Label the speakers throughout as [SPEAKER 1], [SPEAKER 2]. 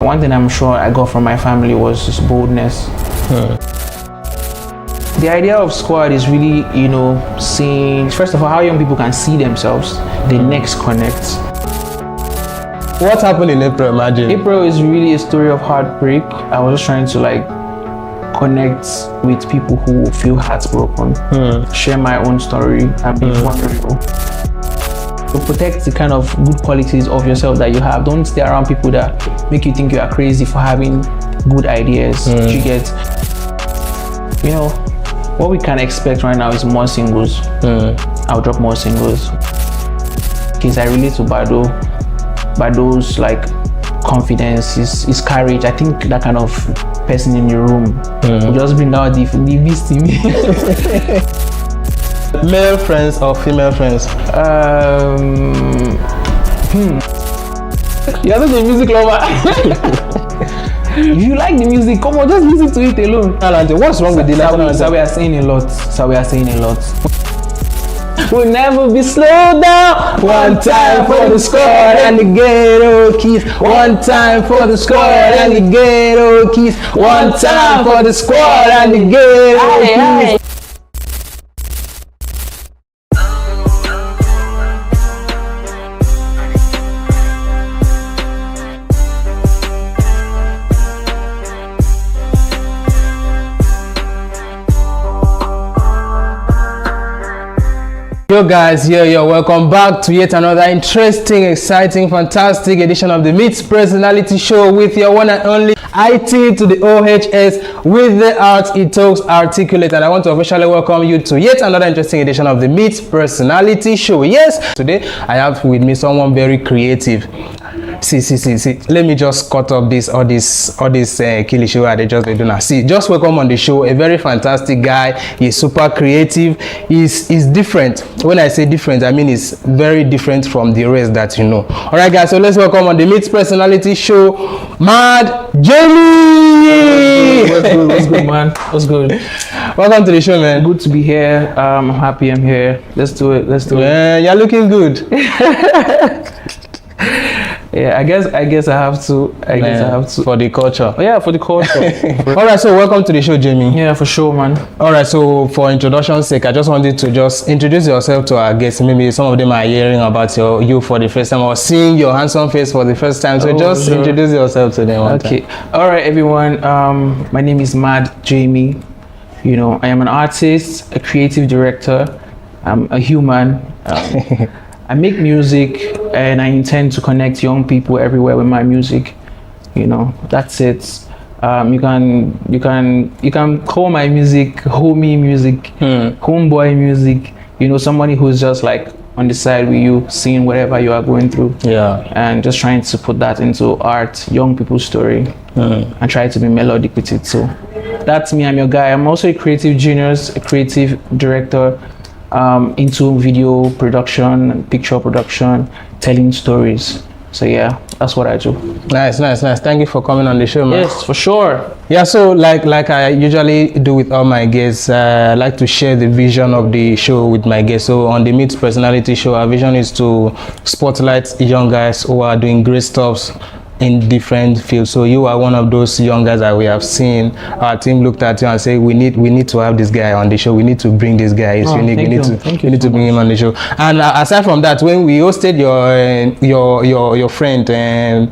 [SPEAKER 1] One thing I'm sure I got from my family was just boldness. The idea of squad is really, seeing, first of all, how young people can see themselves, the next connect.
[SPEAKER 2] What happened in April, MadJamie?
[SPEAKER 1] April is really a story of heartbreak. I was just trying to connect with people who feel heartbroken, share my own story, and be vulnerable. To protect the kind of good qualities of yourself that you have. Don't stay around people that make you think you are crazy for having good ideas. You get, what we can expect right now is more singles. I'll drop more singles. Because I relate to Bado's confidence, his courage. I think that kind of person in the room will just bring out the beast in me.
[SPEAKER 2] Male friends or female friends?
[SPEAKER 1] You're not a music lover. If you like the music, come on, just listen to it alone.
[SPEAKER 2] What's wrong with the national anthem?
[SPEAKER 1] So we are saying a lot. We'll never be slowed down. One time for the squad and the ghetto keys. One time for the squad and the ghetto keys. One time for the squad and the ghetto keys.
[SPEAKER 2] Yo guys, welcome back to yet another interesting, exciting, fantastic edition of the Meet Personality Show with your one and only IT to the OHS with the art it talks articulate, and I want to officially welcome you to yet another interesting edition of the Meet Personality Show. Yes, today I have with me someone very creative. See. Let me just cut up all this killy show they just do now. See, just welcome on the show a very fantastic guy. He's super creative. He's different. When I say different, I mean it's very different from the rest that you know. All right, guys. So let's welcome on the Meet Personality Show, MadJamie.
[SPEAKER 1] What's good, man? What's good?
[SPEAKER 2] Welcome to the show, man.
[SPEAKER 1] Good to be here. I'm happy I'm here. Let's do it.
[SPEAKER 2] You're looking good.
[SPEAKER 1] Yeah, I guess I have to. I have to.
[SPEAKER 2] For the culture.
[SPEAKER 1] Yeah, for the culture.
[SPEAKER 2] All right, so welcome to the show, Jamie.
[SPEAKER 1] Yeah, for sure, man.
[SPEAKER 2] All right, so for introduction's sake, I just wanted to just introduce yourself to our guests. Maybe some of them are hearing about you for the first time or seeing your handsome face for the first time. So introduce yourself to them.
[SPEAKER 1] Okay. All right, everyone. My name is MadJamie. I am an artist, a creative director. I'm a human. I make music and I intend to connect young people everywhere with my music. That's it. You can call my music homie music, homeboy music. Somebody who's just on the side with you, seeing whatever you are going through. Yeah. And just trying to put that into art, young people's story, and try to be melodic with it. So that's me. I'm your guy. I'm also a creative genius, a creative director. Into video production, picture production, telling stories. So yeah, that's what I do.
[SPEAKER 2] Nice. Thank you for coming on the show, man.
[SPEAKER 1] Yes, for sure.
[SPEAKER 2] Yeah, so like I usually do with all my guests, I like to share the vision of the show with my guests. So on the Meet Personality Show, our vision is to spotlight young guys who are doing great stuff in different fields. So you are one of those young guys that we have seen. Our team looked at you and said, we need to have this guy on the show. We need to bring this guy. It's unique. We need to bring him on the show. And aside from that, when we hosted your friend El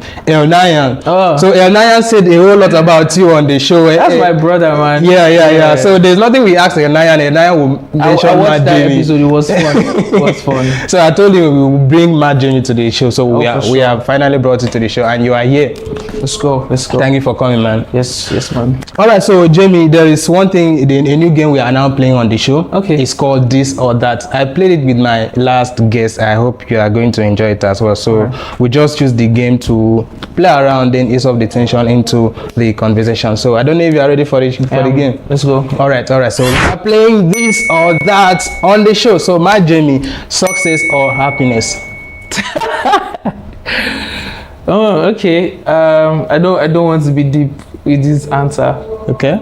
[SPEAKER 2] Nayan, so El Nayan said a whole lot about you on the show.
[SPEAKER 1] That's my brother, man.
[SPEAKER 2] Yeah. So there's nothing we asked El Nayan. El Nayan will mention
[SPEAKER 1] I watched that
[SPEAKER 2] MadJamie.
[SPEAKER 1] episode. It was fun. It was fun.
[SPEAKER 2] So I told him we will bring MadJamie to the show. So we have finally brought it to the show, and you are here.
[SPEAKER 1] Let's go.
[SPEAKER 2] Thank you for coming, man.
[SPEAKER 1] Yes, man.
[SPEAKER 2] All right, so Jamie, there is one thing, a new game we are now playing on the show.
[SPEAKER 1] Okay.
[SPEAKER 2] It's called This or That. I played it with my last guest. I hope you are going to enjoy it as well. So we just use the game to play around, then ease off the tension into the conversation. So I don't know if you are ready for the game.
[SPEAKER 1] Let's go.
[SPEAKER 2] All right. So we are playing This or That on the show. So MadJamie, success or happiness?
[SPEAKER 1] Oh, okay. I don't want to be deep with this answer.
[SPEAKER 2] Okay.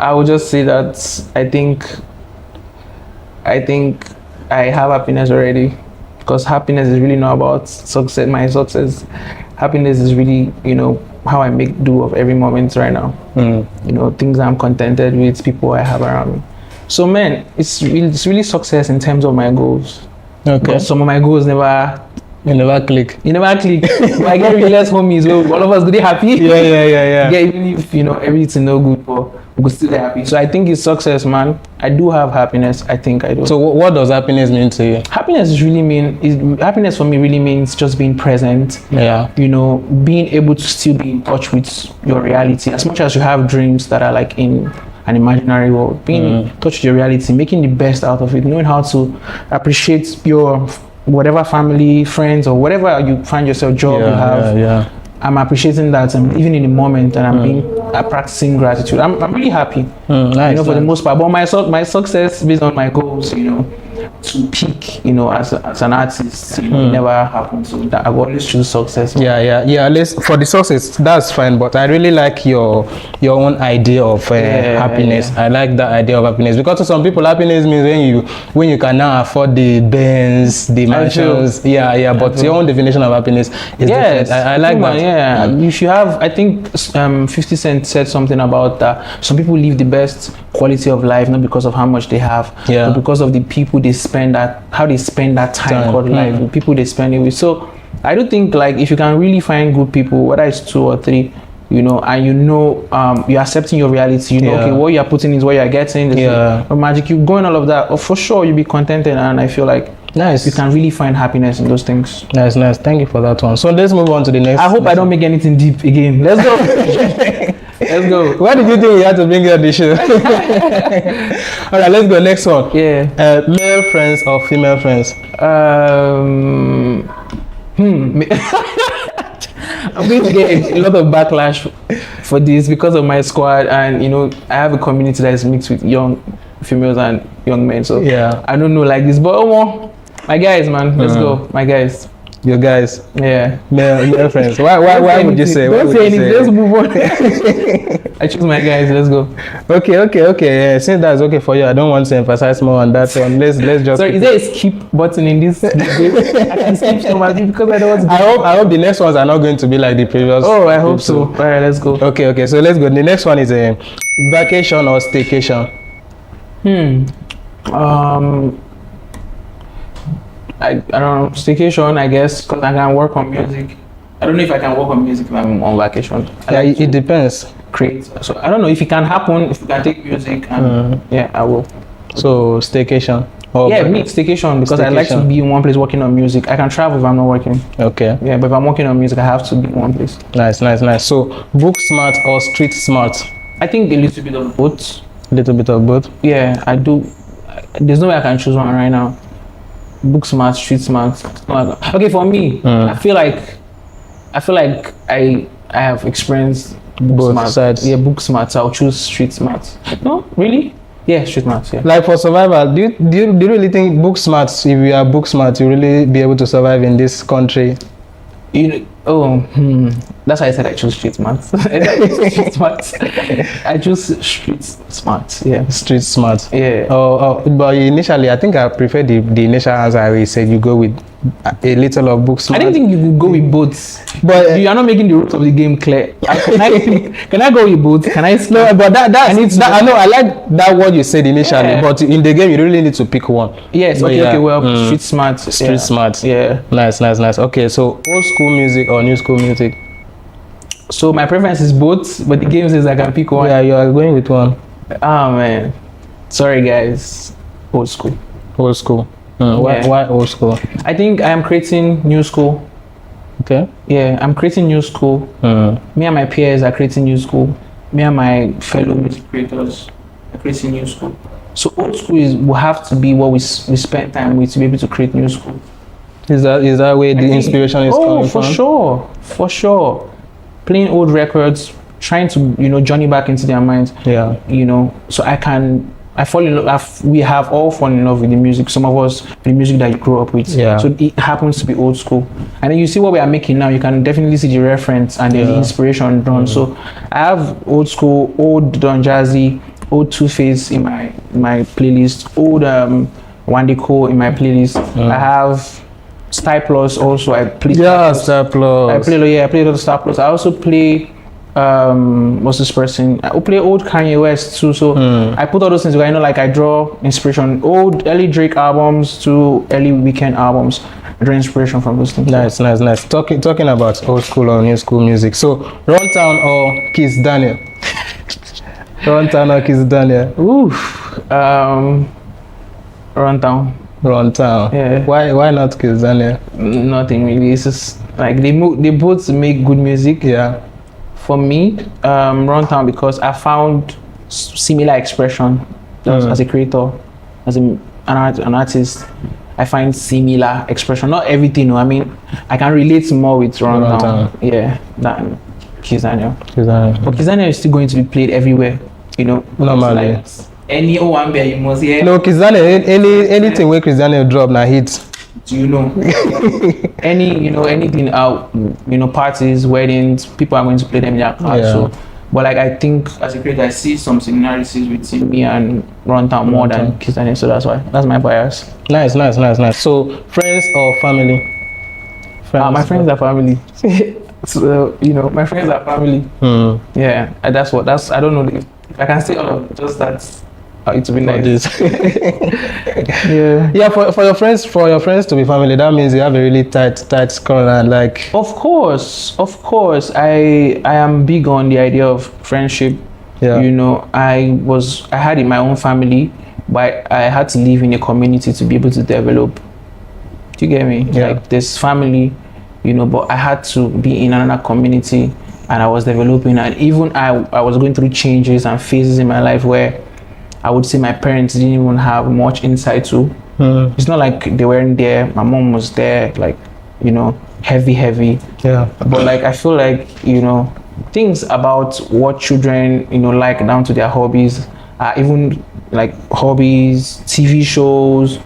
[SPEAKER 1] I will just say that I think I have happiness already, because happiness is really not about success. My success, happiness is really, how I make do of every moment right now. You know, things I'm contented with, people I have around me. So man, it's really success in terms of my goals.
[SPEAKER 2] Okay.
[SPEAKER 1] But some of my goals never.
[SPEAKER 2] You never click.
[SPEAKER 1] You never click. But I get really less homies. Well, all of us get happy.
[SPEAKER 2] Yeah.
[SPEAKER 1] Yeah, even if everything no good, but we still be happy. So I think it's success, man. I do have happiness. I think I do.
[SPEAKER 2] So what does happiness mean to you?
[SPEAKER 1] Happiness happiness for me really means just being present.
[SPEAKER 2] Yeah.
[SPEAKER 1] You know, being able to still be in touch with your reality. As much as you have dreams that are like in an imaginary world, being in touch with your reality, making the best out of it, knowing how to appreciate your whatever family, friends, or whatever you find yourself job you have.
[SPEAKER 2] Yeah.
[SPEAKER 1] I'm appreciating that, and even in the moment, and I'm practicing gratitude. I'm really happy.
[SPEAKER 2] Nice,
[SPEAKER 1] for the most part. But my success based on my goals, to peak, as an artist, it never happened. So that I always choose success.
[SPEAKER 2] Yeah. Let's, for the success, that's fine. But I really like your own idea of happiness. I like that idea of happiness, because to some people, happiness means when you can now afford the Benz, the mansions. But your own definition of happiness is different. I like that.
[SPEAKER 1] Yeah, you should have. I think 50 Cent said something about that. Some people live the best quality of life not because of how much they have, but because of the people they spend how they spend that time called life, the people they spend it with. So I do think, like, if you can really find good people, whether it's 2 or 3, and you're accepting your reality, okay, what you're putting is what you're getting. There's no magic, you go in all of that, for sure you'll be contented. And I feel like you can really find happiness in those things. Nice.
[SPEAKER 2] Thank you for that one. So let's move on to the next.
[SPEAKER 1] I hope I don't make anything deep again. Let's go. Let's go.
[SPEAKER 2] Why did you think we had to bring you on the show? All right, let's go. Next one.
[SPEAKER 1] Yeah.
[SPEAKER 2] Male friends or female friends?
[SPEAKER 1] I'm going to get a lot of backlash for this because of my squad, and I have a community that is mixed with young females and young men. So I don't know like this, but my guys, man, let's go. My guys.
[SPEAKER 2] Your guys, male friends. Why would you say?
[SPEAKER 1] Don't say anything. Let's move on. I choose my guys. Let's go.
[SPEAKER 2] Okay. Since that's okay for you, I don't want to emphasize more on that one. Let's just.
[SPEAKER 1] Sorry, is there a skip button in this? I can skip so much because I don't want to.
[SPEAKER 2] I hope the next ones are not going to be like the previous.
[SPEAKER 1] Oh, I hope so. All right, let's go.
[SPEAKER 2] Okay. So let's go. The next one is a vacation or staycation.
[SPEAKER 1] I don't know, staycation, I guess, because I can work on music. I don't know if I can work on music if I'm on vacation.
[SPEAKER 2] It depends.
[SPEAKER 1] Create. So I don't know if it can happen, if you can take music, and I will.
[SPEAKER 2] So staycation.
[SPEAKER 1] Staycation, because I like to be in one place working on music. I can travel if I'm not working.
[SPEAKER 2] Okay.
[SPEAKER 1] Yeah, but if I'm working on music, I have to be in one place.
[SPEAKER 2] Nice. So book smart or street smart?
[SPEAKER 1] I think a little bit of both.
[SPEAKER 2] Little bit of both?
[SPEAKER 1] Yeah, I do. There's no way I can choose one right now. Book smart, street smart. Okay, for me, I feel like I have experienced
[SPEAKER 2] both sides.
[SPEAKER 1] Yeah, book smart. So I'll choose street smart. No, really? Yeah, street smart. Yeah.
[SPEAKER 2] Like for survival, do you really think book smart? If you are book smart, you really be able to survive in this country?
[SPEAKER 1] That's why I said I choose street smart. I choose street smart. Yeah.
[SPEAKER 2] Street smart.
[SPEAKER 1] Yeah.
[SPEAKER 2] But initially, I think I prefer the initial answer where you said you go with a little of book smart.
[SPEAKER 1] I didn't think you could go with both,
[SPEAKER 2] but
[SPEAKER 1] you are not making the rules of the game clear. Can I go with both? Can I?
[SPEAKER 2] No, but I know I like that word you said initially, but in the game you really need to pick one.
[SPEAKER 1] Yes. Okay. Well, street smart.
[SPEAKER 2] Street smart.
[SPEAKER 1] Yeah.
[SPEAKER 2] Nice. Okay, so old school music or new school music?
[SPEAKER 1] So my preference is both, but the game says I can pick one.
[SPEAKER 2] Yeah, you are going with one.
[SPEAKER 1] Oh man, sorry guys. Old school.
[SPEAKER 2] Old school. Why old school?
[SPEAKER 1] I think I am creating new school.
[SPEAKER 2] Okay.
[SPEAKER 1] Yeah, I'm creating new school. Me and my peers are creating new school. Me and my fellow music creators are creating new school. So old school will have to be what we spend time with to be able to create new school.
[SPEAKER 2] Is that where the inspiration is coming from?
[SPEAKER 1] For sure. Playing old records, trying to journey back into their minds.
[SPEAKER 2] Yeah.
[SPEAKER 1] So I fall in love. We have all fallen in love with the music. Some of us with the music that you grew up with.
[SPEAKER 2] Yeah.
[SPEAKER 1] So it happens to be old school, and then you see what we are making now. You can definitely see the reference and the inspiration drawn. So I have old school, old Don Jazzy, old Two-Face in my playlist, old Wandiko in my playlist. I have Star Plus also. I play.
[SPEAKER 2] Yeah, Star Plus.
[SPEAKER 1] I play a lot of Star Plus. I also play what's this person? I play old Kanye West too. So I put all those things together. You know, like I draw inspiration, old early Drake albums to early Weekend albums. I draw inspiration from those things.
[SPEAKER 2] Nice. Talking about old school or new school music. So Runtown or Kiss Daniel? Runtown or Kiss Daniel?
[SPEAKER 1] Oof. Runtown.
[SPEAKER 2] Yeah. Why not Kiss Daniel?
[SPEAKER 1] Nothing really. It's just like they both make good music.
[SPEAKER 2] Yeah.
[SPEAKER 1] For me, Runtown, because I found similar expression as a creator, as an artist. I find similar expression. Not everything. I mean, I can relate more with Runtown. Yeah, than Kiss Daniel. But Kiss Daniel is still going to be played everywhere. You know,
[SPEAKER 2] normally.
[SPEAKER 1] Like any Owambe you must hear.
[SPEAKER 2] No, Kiss Daniel. Anything where Kiss Daniel drop na hits.
[SPEAKER 1] Do you know? Anything out, parties, weddings, people are going to play them in their cars.
[SPEAKER 2] Yeah.
[SPEAKER 1] So, but like I think as a creator, I see some similarities between me and Runtown more than Kiss Daniel. So that's my bias.
[SPEAKER 2] Nice. So friends or family?
[SPEAKER 1] My friends are family. So my friends are family. Yeah, and that's I don't know if I can say all of just that. It will be nice.
[SPEAKER 2] Yeah. For your friends to be family, that means you have a really tight corner. Like,
[SPEAKER 1] of course, I am big on the idea of friendship.
[SPEAKER 2] Yeah.
[SPEAKER 1] I had in my own family, but I had to live in a community to be able to develop. Do you get me?
[SPEAKER 2] Yeah.
[SPEAKER 1] Like this family, but I had to be in another community, and I was developing, and even I was going through changes and phases in my life where I would say my parents didn't even have much insight to. It's not like they weren't there. My mom was there, like, heavy.
[SPEAKER 2] Yeah.
[SPEAKER 1] But like, I feel like, things about what children, like down to their hobbies, even like hobbies, TV shows,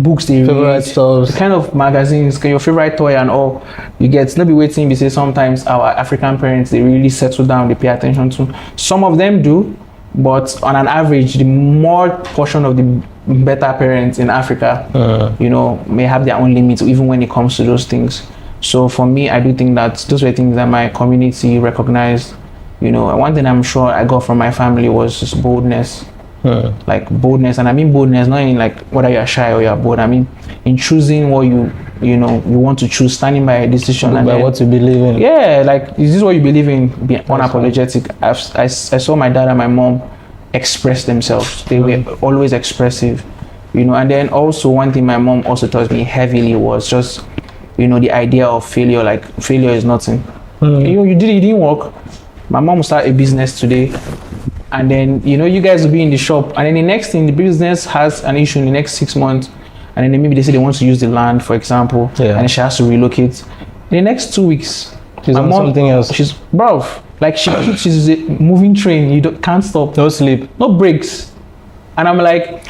[SPEAKER 1] books they
[SPEAKER 2] favorite
[SPEAKER 1] read,
[SPEAKER 2] stuff,
[SPEAKER 1] kind of magazines, your favorite toy and all. You get, not be waiting, because sometimes our African parents, they really settle down, they pay attention to. Some of them do. But on an average, the more portion of the better parents in Africa, may have their own limits, even when it comes to those things. So for me, I do think that those were things that my community recognized. One thing I'm sure I got from my family was just boldness. Like boldness, and I mean boldness, not in like whether you're shy or you're bold. I mean in choosing what you want to choose, standing by a decision and
[SPEAKER 2] by what you believe in.
[SPEAKER 1] Yeah, like is this what you believe in? Be unapologetic. I saw my dad and my mom express themselves. They were always expressive, And then also one thing my mom also taught me heavily was just the idea of failure. Like failure is nothing. It didn't work. My mom will start a business today. And then, you guys will be in the shop. And then the next thing, the business has an issue in the next 6 months. And then maybe they say they want to use the land, for example. Yeah. And she has to relocate. In the next 2 weeks,
[SPEAKER 2] she's on something else.
[SPEAKER 1] She's, like she's a moving train. You can't stop.
[SPEAKER 2] No sleep.
[SPEAKER 1] No breaks. And I'm like,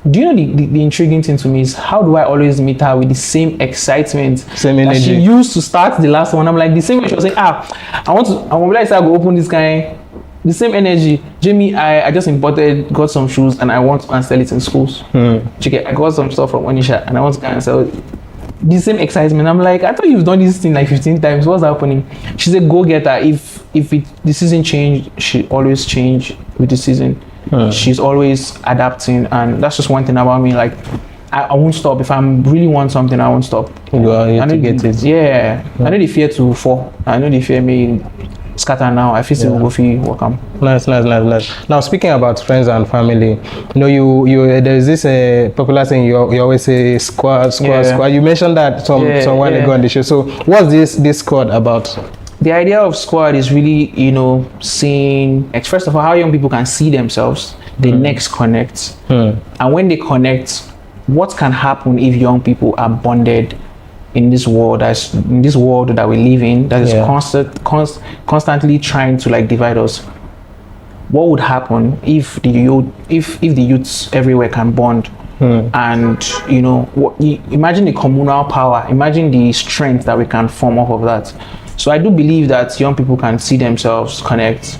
[SPEAKER 1] do you know the intriguing thing to me is how do I always meet her with the same excitement,
[SPEAKER 2] same energy
[SPEAKER 1] that she used to start the last one? I'm like, the same way she was saying, I want to go open this guy. The same energy. Jamie, I just got some shoes and I want to go and sell it in schools. I got some stuff from Onisha and I want to go and sell it. The same excitement. I'm like, I thought you've done this thing like 15 times. What's happening? She's a go-getter. If the season changed, she always change with the season. She's always adapting, and that's just one thing about me. Like, I won't stop. If I really want something, I won't stop.
[SPEAKER 2] You have to get it.
[SPEAKER 1] Yeah. I know the fear to fall. I know the fear me scatter now. I feel still go feel welcome.
[SPEAKER 2] Nice. Now speaking about friends and family, there's this popular thing you always say squad. You mentioned that some while ago on the show. So what's this squad about?
[SPEAKER 1] The idea of squad is really, seeing, first of all, how young people can see themselves, they next connect. And when they connect, what can happen if young people are bonded in this world that we live in, that is constantly trying to like divide us? What would happen if the youths everywhere can bond? And imagine the communal power, imagine the strength that we can form off of that. So I do believe that young people can see themselves, connect,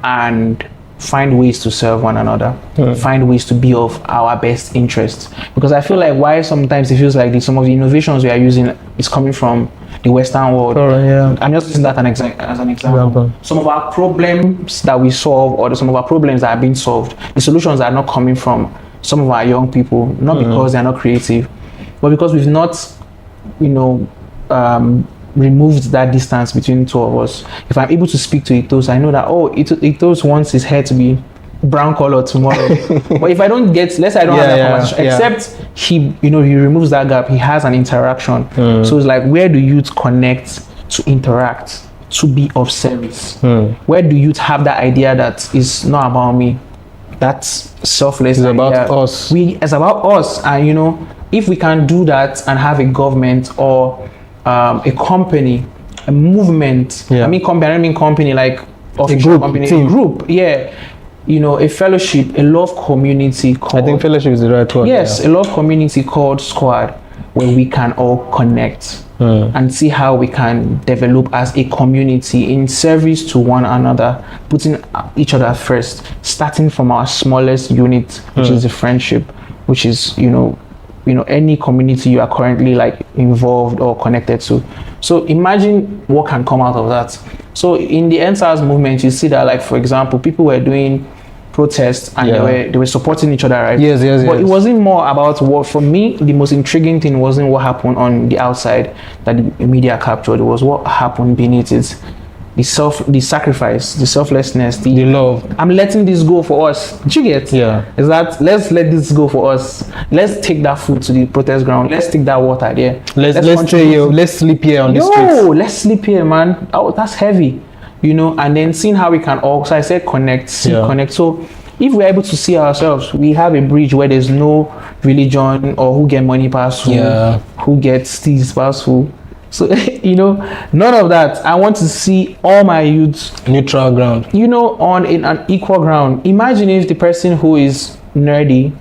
[SPEAKER 1] and find ways to serve one another, find ways to be of our best interests. Because I feel like why sometimes it feels like some of the innovations we are using is coming from the Western world.
[SPEAKER 2] Yeah.
[SPEAKER 1] I'm just using that as an example. Some of our problems that we solve, or some of our problems that are being solved, the solutions are not coming from some of our young people, not because they're not creative, but because we've not, removed that distance between the two of us. If I'm able to speak to Itos, I know that Itos wants his hair to be brown color tomorrow. But if I don't get, let's say I don't have that conversation, except he removes that gap, he has an interaction. So it's like, where do youth connect to interact, to be of service? Where do youth have that idea that is not about me? That's selfless.
[SPEAKER 2] It's about us.
[SPEAKER 1] It's about us. And if we can do that and have a government or a company, a movement. I don't mean company like official company, a group. A fellowship, a love community called,
[SPEAKER 2] I think fellowship is the right word.
[SPEAKER 1] Yes, a love community called Squad, where we can all connect and see how we can develop as a community in service to one another, putting each other first, starting from our smallest unit, which is the friendship, which is any community you are currently like involved or connected to. So imagine what can come out of that. So in the NSAS movement, you see that, like, for example, people were doing protests and they were supporting each other, right?
[SPEAKER 2] Yes.
[SPEAKER 1] But it wasn't more about what, for me, the most intriguing thing wasn't what happened on the outside that the media captured. It was what happened beneath it. The sacrifice, the selflessness, the
[SPEAKER 2] love.
[SPEAKER 1] I'm letting this go for us. Did you get?
[SPEAKER 2] Yeah.
[SPEAKER 1] Is that, let's let this go for us. Let's take that food to the protest ground. Let's take that water there.
[SPEAKER 2] Let's sleep here on the streets.
[SPEAKER 1] Let's sleep here, man. Oh, that's heavy. And then seeing how we can all, so I said connect. So if we're able to see ourselves, we have a bridge where there's no religion or who get money past who gets these past who. So, none of that. I want to see all my youths
[SPEAKER 2] neutral ground,
[SPEAKER 1] on an equal ground. Imagine if the person who is nerdy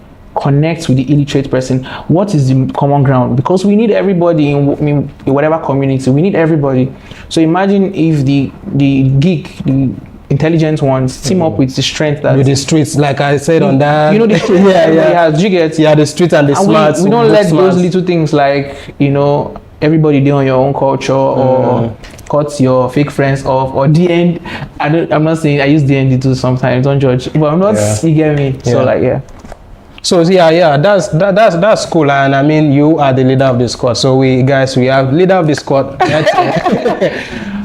[SPEAKER 1] connects with the illiterate person. What is the common ground? Because we need everybody in whatever community. We need everybody. So imagine if the geek, the intelligent ones team up with the strength that
[SPEAKER 2] with the streets, like I said on that.
[SPEAKER 1] The streets has, you get?
[SPEAKER 2] Yeah, the streets and the smarts.
[SPEAKER 1] We don't let those little things like, everybody do on your own culture or cut your fake friends off or DN. I'm not saying I use DND too sometimes, don't judge, but I'm not, you get me? So
[SPEAKER 2] So that's cool. And I mean, you are the leader of the squad. So we have leader of the squad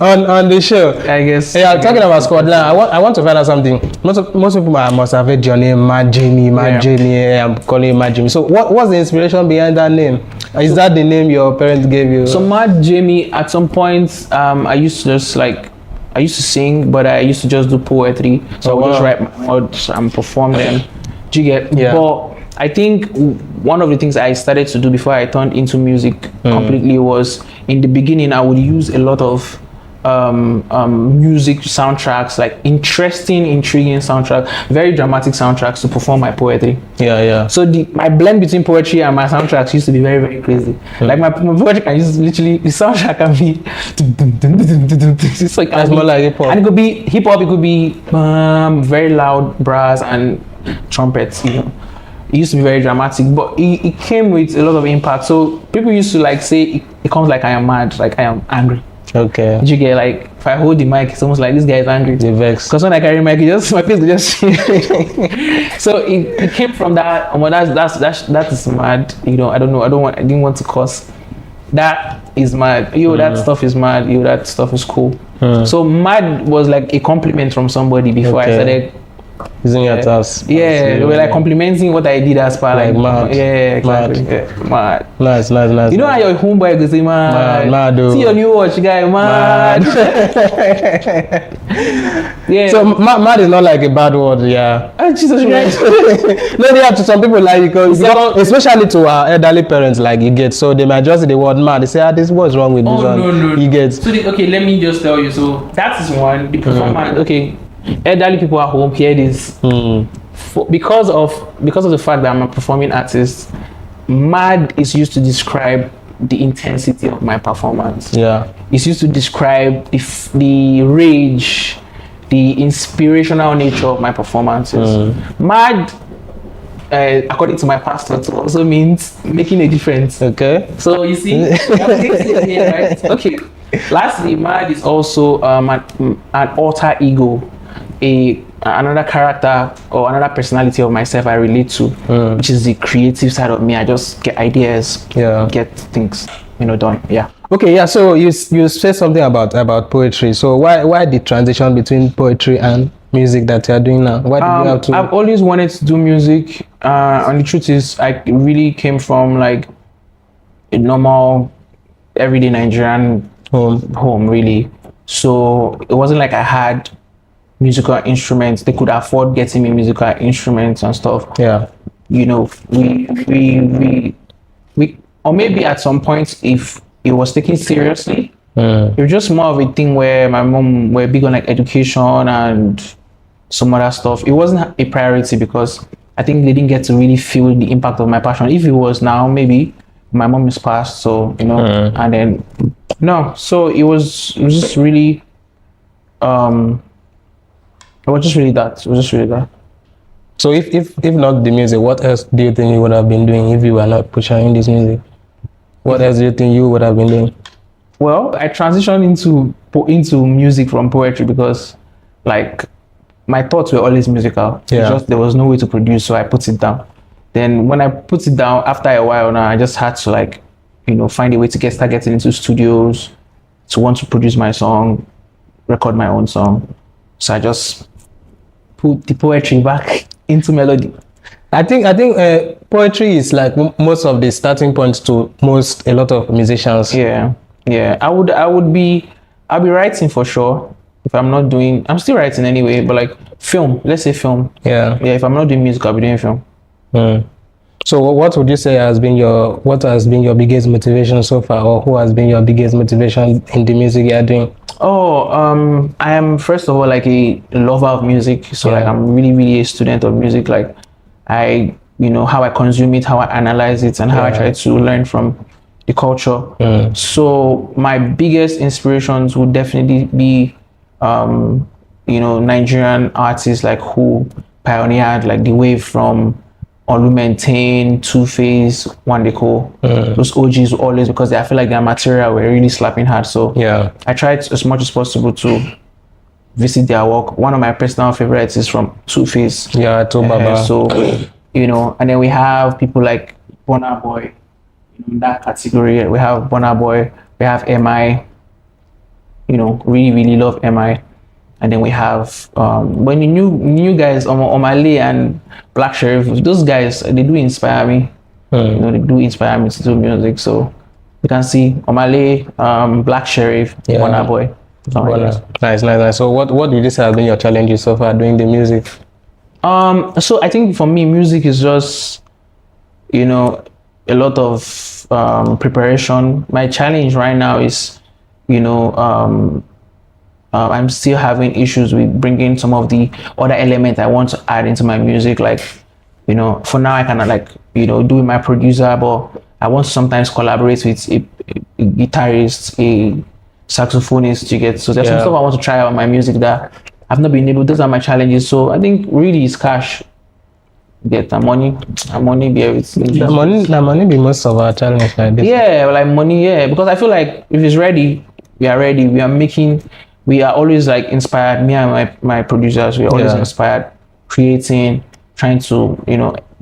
[SPEAKER 2] on the show, I guess. Talking about squad now, I want to find out something. Most people must have heard your name, MadJamie. I'm calling you MadJamie. So what's the inspiration behind that name? Is that the name your parents gave you?
[SPEAKER 1] So MadJamie, at some point, I used to sing, but I used to just do poetry. So I would just write my words and perform them. Do you get? But I think one of the things I started to do before I turned into music completely was, in the beginning, I would use a lot of music soundtracks, like interesting, intriguing soundtracks, very dramatic soundtracks to perform my poetry. So my blend between poetry and my soundtracks used to be very, very crazy. Like my poetry can use literally, the soundtrack can be it's like,
[SPEAKER 2] it's more like hip hop.
[SPEAKER 1] And it could be hip hop, it could be very loud brass and trumpets, It used to be very dramatic, but it came with a lot of impact. So people used to like say it comes like I am mad, like I am angry.
[SPEAKER 2] Okay.
[SPEAKER 1] Did you get, like, if I hold the mic, it's almost like this guy is angry.
[SPEAKER 2] The vex.
[SPEAKER 1] Because when I carry my face will just so it came from that. That is mad. I don't know. I didn't want to curse. That is mad. That stuff is mad. That stuff is cool. So mad was like a compliment from somebody before I started
[SPEAKER 2] using it as
[SPEAKER 1] they were like complimenting what I did as part, like
[SPEAKER 2] mad.
[SPEAKER 1] Exactly. Mad.
[SPEAKER 2] Nice.
[SPEAKER 1] You know how your homeboy goes say mad. See your new watch guy, mad.
[SPEAKER 2] So mad is not like a bad word, Jesus Christ. No, they have to some people like because especially to our elderly parents, like you get, so they might just say the word mad. They say, this what's wrong with this one?
[SPEAKER 1] No.
[SPEAKER 2] You get.
[SPEAKER 1] So let me just tell you. So that is one. The performance. Okay. Elderly people at home hear this because of the fact that I'm a performing artist. Mad is used to describe the intensity of my performance. It's used to describe the rage, the inspirational nature of my performances. Mad according to my pastor, it also means making a difference.
[SPEAKER 2] Okay.
[SPEAKER 1] So you see, we have things in here, right? Okay. Lastly, Mad is also an alter ego, another character or another personality of myself I relate to, which is the creative side of me. I just get ideas, get things, done. Yeah.
[SPEAKER 2] Okay, yeah. So you said something about poetry. So why the transition between poetry and music that you are doing now? Why did you have to?
[SPEAKER 1] I've always wanted to do music, and the truth is, I really came from like a normal, everyday Nigerian home really. So it wasn't like I had musical instruments. They could afford getting me musical instruments and stuff.
[SPEAKER 2] Yeah.
[SPEAKER 1] We or maybe at some point, if it was taken seriously, it was just more of a thing where my mom were big on like education and some other stuff. It wasn't a priority because I think they didn't get to really feel the impact of my passion. If it was now, maybe my mom is passed, so and then no, so it was just really it was just really that.
[SPEAKER 2] So if not the music, what else do you think you would have been doing if you were not pushing this music? What else do you think you would have been doing?
[SPEAKER 1] Well, I transitioned into music from poetry because like my thoughts were always musical.
[SPEAKER 2] Yeah.
[SPEAKER 1] Just there was no way to produce, so I put it down. Then when I put it down, after a while now, I just had to like, find a way to start getting into studios, to want to produce my song, record my own song. So I just put the poetry back into melody.
[SPEAKER 2] I think poetry is like most of the starting points to a lot of musicians.
[SPEAKER 1] Yeah. I'll be writing for sure. If I'm not doing, I'm still writing anyway, but like film, let's say film.
[SPEAKER 2] Yeah.
[SPEAKER 1] If I'm not doing music, I'll be doing film.
[SPEAKER 2] So what would you say has been your biggest motivation so far, or who has been your biggest motivation in the music you're doing?
[SPEAKER 1] I am first of all like a lover of music. So like I'm really, really a student of music. Like I, how I consume it, how I analyze it, and how I try to learn from the culture. So my biggest inspirations would definitely be, Nigerian artists like who pioneered like the wave from Olumentain, Two-Face, Wandeko. Those OGs always, because I feel like their material were really slapping hard. So I tried as much as possible to visit their work. One of my personal favorites is from Two-Face.
[SPEAKER 2] Yeah, Baba.
[SPEAKER 1] So, and then we have people like Burna Boy, in that category. We have Burna Boy, we have MI, really, really love MI. And then we have when the new guys, Omale and Black Sheriff, those guys, they do inspire me. They do inspire me to do music. So you can see Omale, Black Sheriff, Burna Boy.
[SPEAKER 2] Nice. So what would you say have been your challenges so far doing the music?
[SPEAKER 1] So I think for me, music is just, a lot of preparation. My challenge right now is, I'm still having issues with bringing some of the other elements I want to add into my music. Like, for now I cannot like, do my producer, but I want to sometimes collaborate with a guitarist, a saxophonist, you get. So there's some stuff I want to try out my music that I've not been able. Those are my challenges. So I think really it's cash. Get the money be everything.
[SPEAKER 2] The money be most of our challenge like this.
[SPEAKER 1] Yeah, like money, because I feel like if it's ready, we are ready. We are always like inspired. Me and my producers, we are always inspired, creating, trying to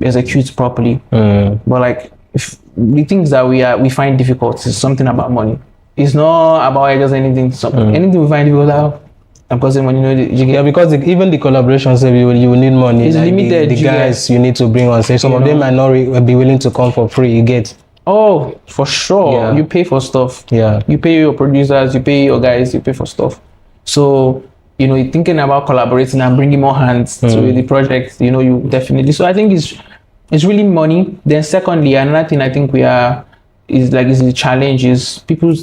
[SPEAKER 1] execute properly. But like if the things that we find difficult is something about money. It's not about just anything. Anything we find difficult, because money,
[SPEAKER 2] because even the collaborations, you will need money.
[SPEAKER 1] It's
[SPEAKER 2] like
[SPEAKER 1] limited.
[SPEAKER 2] The guys you need to bring on stage. Some of them might not be willing to come for free. You get.
[SPEAKER 1] Oh, for sure. You pay for stuff. You pay your producers. You pay your guys. You pay for stuff. So, you're thinking about collaborating and bringing more hands to the project, you definitely. So I think it's really money. Then secondly, another thing I think is the challenge is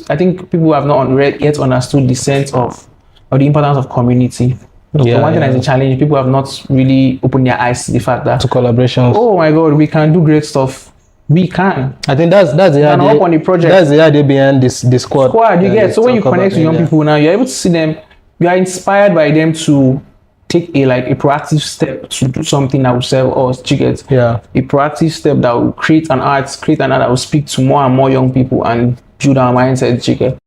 [SPEAKER 1] I think people have not yet understood the sense of the importance of community. So one thing that's a challenge, people have not really opened their eyes to the fact that
[SPEAKER 2] to collaborations.
[SPEAKER 1] Oh my God, we can do great stuff. We can.
[SPEAKER 2] I think that's the idea.
[SPEAKER 1] On the project.
[SPEAKER 2] That's the idea behind this squad.
[SPEAKER 1] You get. So when you connect with young people now, you're able to see them. You are inspired by them to take a proactive step to do something that will serve us. You get
[SPEAKER 2] Yeah.
[SPEAKER 1] a proactive step that will create an art that will speak to more and more young people and build our mindset. You get.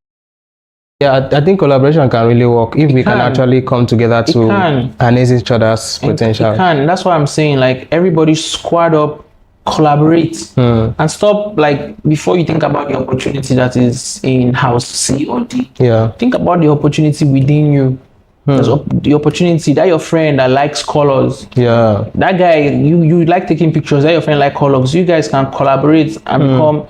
[SPEAKER 2] Yeah, I think collaboration can really work if we can actually come together to harness each other's potential.
[SPEAKER 1] It can. That's why I'm saying, like, everybody squad up, collaborate, and stop, like, before you think about the opportunity that is in house C or D.
[SPEAKER 2] Yeah.
[SPEAKER 1] Think about the opportunity within you. There's the opportunity that your friend that likes colors.
[SPEAKER 2] Yeah.
[SPEAKER 1] That guy, you like taking pictures. That your friend like colors. You guys can collaborate and become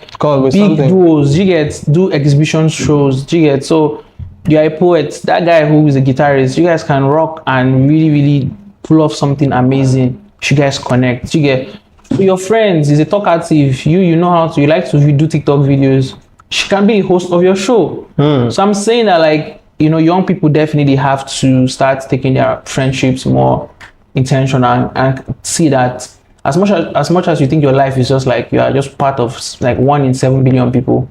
[SPEAKER 1] big duos. You get do exhibition shows. You get so you are a poet. That guy who is a guitarist. You guys can rock and really pull off something amazing. You guys connect. You get so your friends is a talkative. You know how to. You like to do TikTok videos. She can be a host of your show. So I'm saying that, like, you know, young people definitely have to start taking their friendships more intentional and see that as much as you think your life is just like you are just part of like 1 in 7 billion people,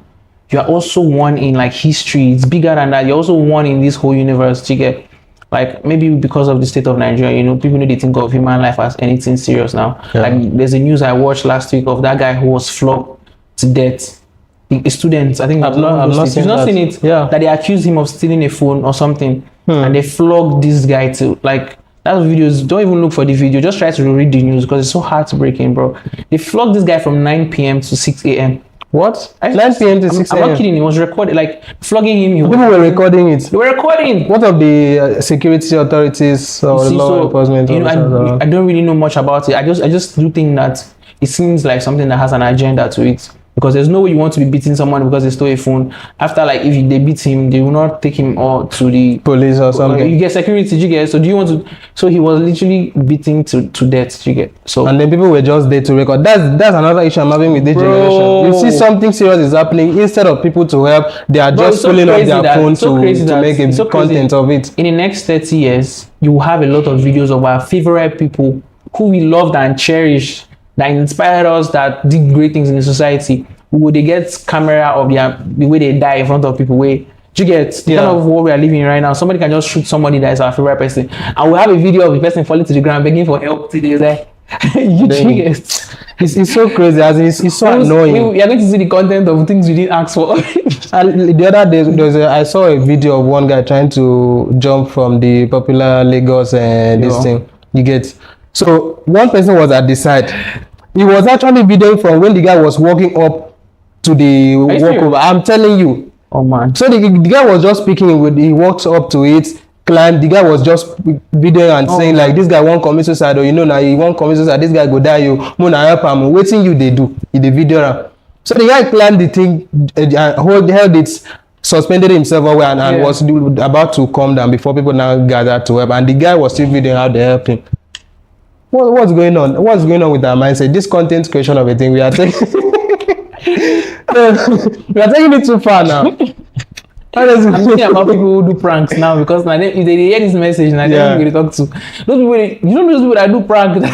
[SPEAKER 1] you are also one in like history. It's bigger than that. You're also one in this whole universe. You get like maybe because of the state of Nigeria, you know, people need to think of human life as anything serious now. Yeah. Like there's a news I watched last week of that guy who was flogged to death. A student, I think I've not seen it. Yeah. That they accused him of stealing a phone or something, and they flogged this guy to like that videos. Don't even look for the video. Just try to read the news because it's so heartbreaking, bro. They flogged this guy from 9 p.m. to 6 a.m.
[SPEAKER 2] What? 9 p.m. to 6 a.m.
[SPEAKER 1] I'm not kidding. He was recorded, like flogging him.
[SPEAKER 2] People were recording it.
[SPEAKER 1] They were recording.
[SPEAKER 2] What of the security authorities or law enforcement?
[SPEAKER 1] You know, I don't really know much about it. I just do think that it seems like something that has an agenda to it. Because there's no way you want to be beating someone because they stole a phone. After, like, if they beat him, they will not take him or to the
[SPEAKER 2] police or something.
[SPEAKER 1] You get security, you get. So do you want to? So he was literally beating to death, you get. So
[SPEAKER 2] and then people were just there to record. That's another issue I'm having with this generation. You see something serious is happening, instead of people to help, they are just pulling up their phone to make a content of it. In
[SPEAKER 1] the next 30 years, you will have a lot of videos of our favorite people who we loved and cherished, that inspired us, that did great things in the society. Would they get camera of the way they die in front of people? Way do you get the kind of world we are living in right now? Somebody can just shoot somebody that is our favorite person, and we'll have a video of the person falling to the ground begging for help. Today, like,
[SPEAKER 2] it's so crazy. As it's so annoying.
[SPEAKER 1] We are going to see the content of things we didn't ask for.
[SPEAKER 2] And the other day, I saw a video of one guy trying to jump from the popular Lagos and this thing. You get. So one person was at the side. He was actually videoing from when the guy was walking up to the walkover. I'm telling you.
[SPEAKER 1] Oh man.
[SPEAKER 2] So the guy was just speaking. He walked up to it, climbed. The guy was just videoing and saying like, this guy won't commit suicide, or you know now he won't commit suicide. This guy go die. You muna help him. Waiting you they do. In the video. So the guy climbed the thing, held it, suspended himself away, and was about to come down before people now gathered to help. And the guy was still videoing how they helped him. What's going on? What's going on with our mindset? This content creation of a thing we are taking. We are taking it too far now.
[SPEAKER 1] I'm thinking about people who do pranks now, because now if they hear this message, now they're going to talk to those people. You know those people that do pranks.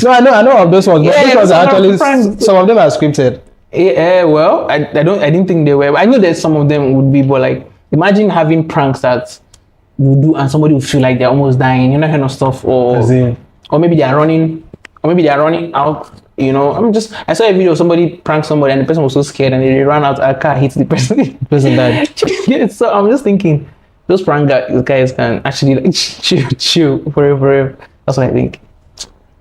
[SPEAKER 2] So I know of those ones. But those ones are actually some of them are scripted.
[SPEAKER 1] Well, I didn't think they were. I know that some of them would be, but like imagine having pranks that you do and somebody will feel like they're almost dying, you know, kind of stuff, or maybe they are running out, you know. I saw a video of somebody prank somebody and the person was so scared and they ran out, a car hit the person. The person died. Yeah, so I'm just thinking those prank guys can actually like chill forever. That's what I think.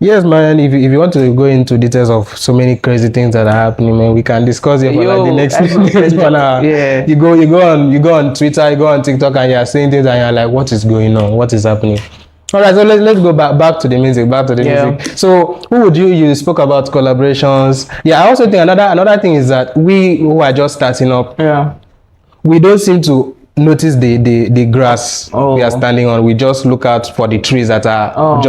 [SPEAKER 2] Yes, man. If you want to go into details of so many crazy things that are happening, man, we can discuss it for like the next 1 hour. Yeah. You go on Twitter, you go on TikTok, and you're saying things and you're like, what is going on? What is happening? All right, so let's go back to the music. Music. So, who would you spoke about collaborations? Yeah, I also think another thing is that we who are just starting up, we don't seem to notice the grass we are standing on. We just look out for the trees that are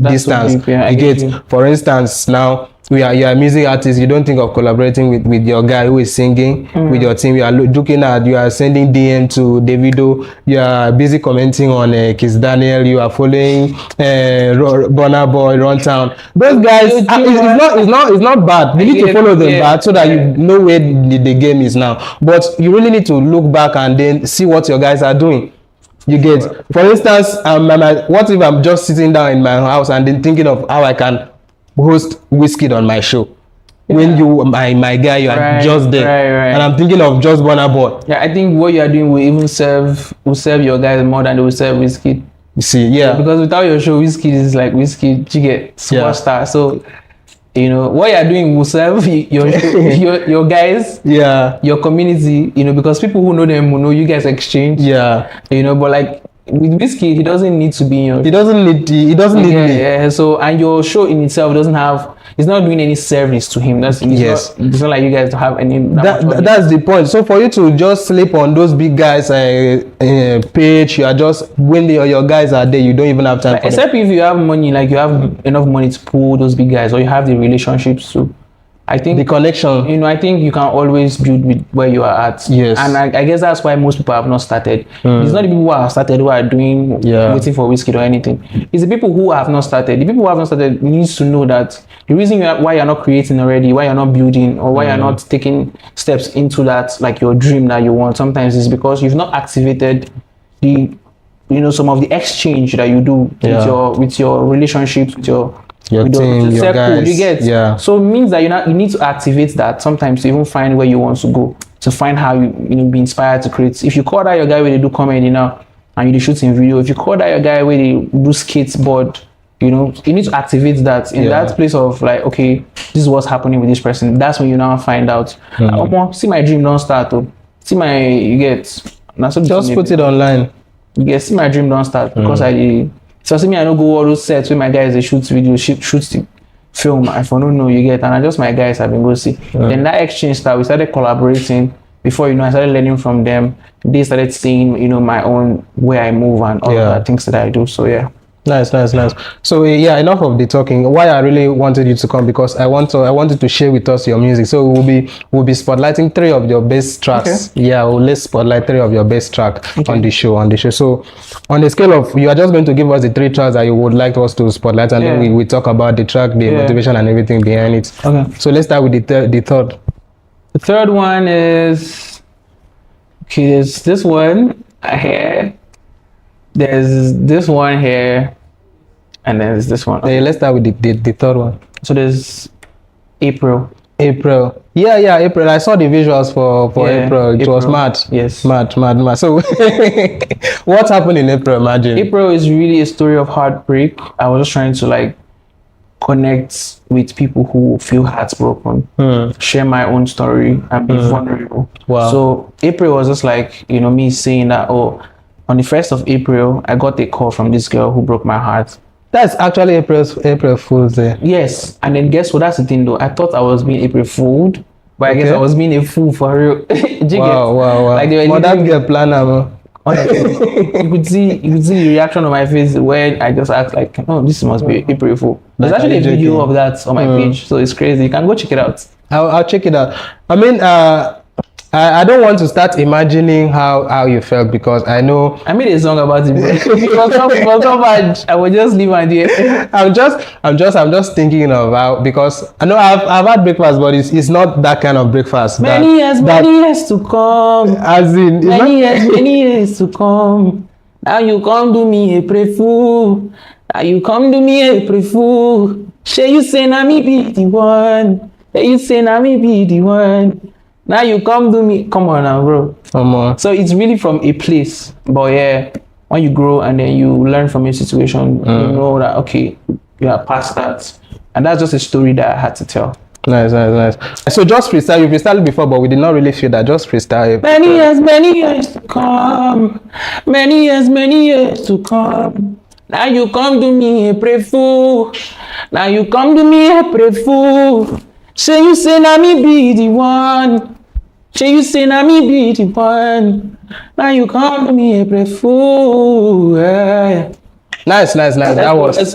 [SPEAKER 2] distance. So for instance, now you are a music artist. You don't think of collaborating with your guy who is singing with your team. You are looking at, you are sending DM to Davido. You are busy commenting on Kiss Daniel. You are following Burna Boy, Runtown. Those guys, it's not bad. You need to follow them back so that you know where the game is now. But you really need to look back and then see what your guys are doing. You get, for instance, what if I'm just sitting down in my house and then thinking of how I can host Wizkid on my show? When you, my guy, you are just there, and I'm thinking of just Burna Boy.
[SPEAKER 1] Yeah, I think what you are doing will even serve your guys more than they will serve Wizkid.
[SPEAKER 2] You see, yeah.
[SPEAKER 1] Because without your show, Wizkid is like Wizkid, you get superstar. So, you know, what you are doing will serve your guys, your community, you know, because people who know them will know you guys exchange. Yeah. You know, but like with Wizkid, he doesn't need to be in your
[SPEAKER 2] He doesn't need me.
[SPEAKER 1] Yeah, so, and your show in itself doesn't have, it's not doing any service to him. It's not like you guys have any.
[SPEAKER 2] That's the point. So for you to just sleep on those big guys' page, you are just, when your guys are there, you don't even have time.
[SPEAKER 1] Like, except if you have money, like you have enough money to pull those big guys, or you have the relationships to. I think
[SPEAKER 2] the connection.
[SPEAKER 1] You know, I think you can always build with where you are at.
[SPEAKER 2] Yes.
[SPEAKER 1] And I guess that's why most people have not started. It's not the people who have started who are doing waiting for Wizkid or anything. It's the people who have not started. The people who have not started needs to know that the reason why you're not creating already, why you're not building, or why you're not taking steps into that, like your dream that you want, sometimes is because you've not activated the, you know, some of the exchange that you do with your relationships, with your team, your guys. You get, so it means that you need to activate that sometimes to even find where you want to go, to find how you be inspired to create. If you call that your guy where they do comedy now and you do shooting video, if you call that your guy where they do skateboard, you know, you need to activate that in that place of like, okay, this is what's happening with this person. That's when you now find out. See my dream don't start. See my, you get,
[SPEAKER 2] just put it online.
[SPEAKER 1] You get, see my dream don't start because so see me, I don't go all those sets where my guys they shoot video, shoot the film. I don't know, you get, and I just my guys have been go see. Then that exchange started. We started collaborating. Before you know, I started learning from them. They started seeing, you know, my own way I move and all the things that I do. So yeah.
[SPEAKER 2] Nice. So yeah, enough of the talking. Why I really wanted you to come, because I wanted to share with us your music. So we'll be spotlighting 3 of your best tracks. Okay. Yeah, let's spotlight 3 of your best track on the show. So on the scale of, you are just going to give us the 3 tracks that you would like us to spotlight, and then we talk about the track, the motivation and everything behind it. Okay. So let's start with the third.
[SPEAKER 1] The third one is, okay, there's this one here. There's this one here, and there's this one.
[SPEAKER 2] Okay, let's start with the third one.
[SPEAKER 1] So there's April.
[SPEAKER 2] Yeah, April. I saw the visuals for April. It was mad.
[SPEAKER 1] Yes.
[SPEAKER 2] Mad. So what happened in April, imagine?
[SPEAKER 1] April is really a story of heartbreak. I was just trying to like connect with people who feel heartbroken, share my own story and be vulnerable. Wow. So April was just like, you know, me saying that, oh, on the 1st of April, I got a call from this girl who broke my heart.
[SPEAKER 2] That's actually April Fool's Day.
[SPEAKER 1] Yes, and then guess what? That's the thing though. I thought I was being April Fooled, but I guess I was being a fool for real.
[SPEAKER 2] Wow. Like they were that girl planner.
[SPEAKER 1] You could see the reaction on my face when I just asked like, oh, this must be April Fool. There's actually a video of that on my page, so it's crazy. You can go check it out. I'll
[SPEAKER 2] check it out. I mean, I don't want to start imagining how you felt, because I know
[SPEAKER 1] I made a song about it. It was so much. I would just leave my dear.
[SPEAKER 2] I'm just thinking of how, because I know I've had breakfast, but it's not that kind of breakfast.
[SPEAKER 1] Many years to come.
[SPEAKER 2] As in,
[SPEAKER 1] many years to come. Now you come to me a pray fool. Now you come to me a pray fool. Say you say na me be the one. Say you say na me be the one. Now you come to me. Come on now, bro.
[SPEAKER 2] Come on.
[SPEAKER 1] So it's really from a place. But yeah, when you grow and then you learn from your situation, you know that, okay, you are past that. And that's just a story that I had to tell.
[SPEAKER 2] Nice. So just freestyle. You freestyled before, but we did not really feel that. Just freestyle.
[SPEAKER 1] Many years to come. Many years to come. Now you come to me a pray fool. Now you come to me a pray fool. Say you say na me be the one. Say you say na me be the one. Now you come to me a pray fool. Yeah.
[SPEAKER 2] Nice. That was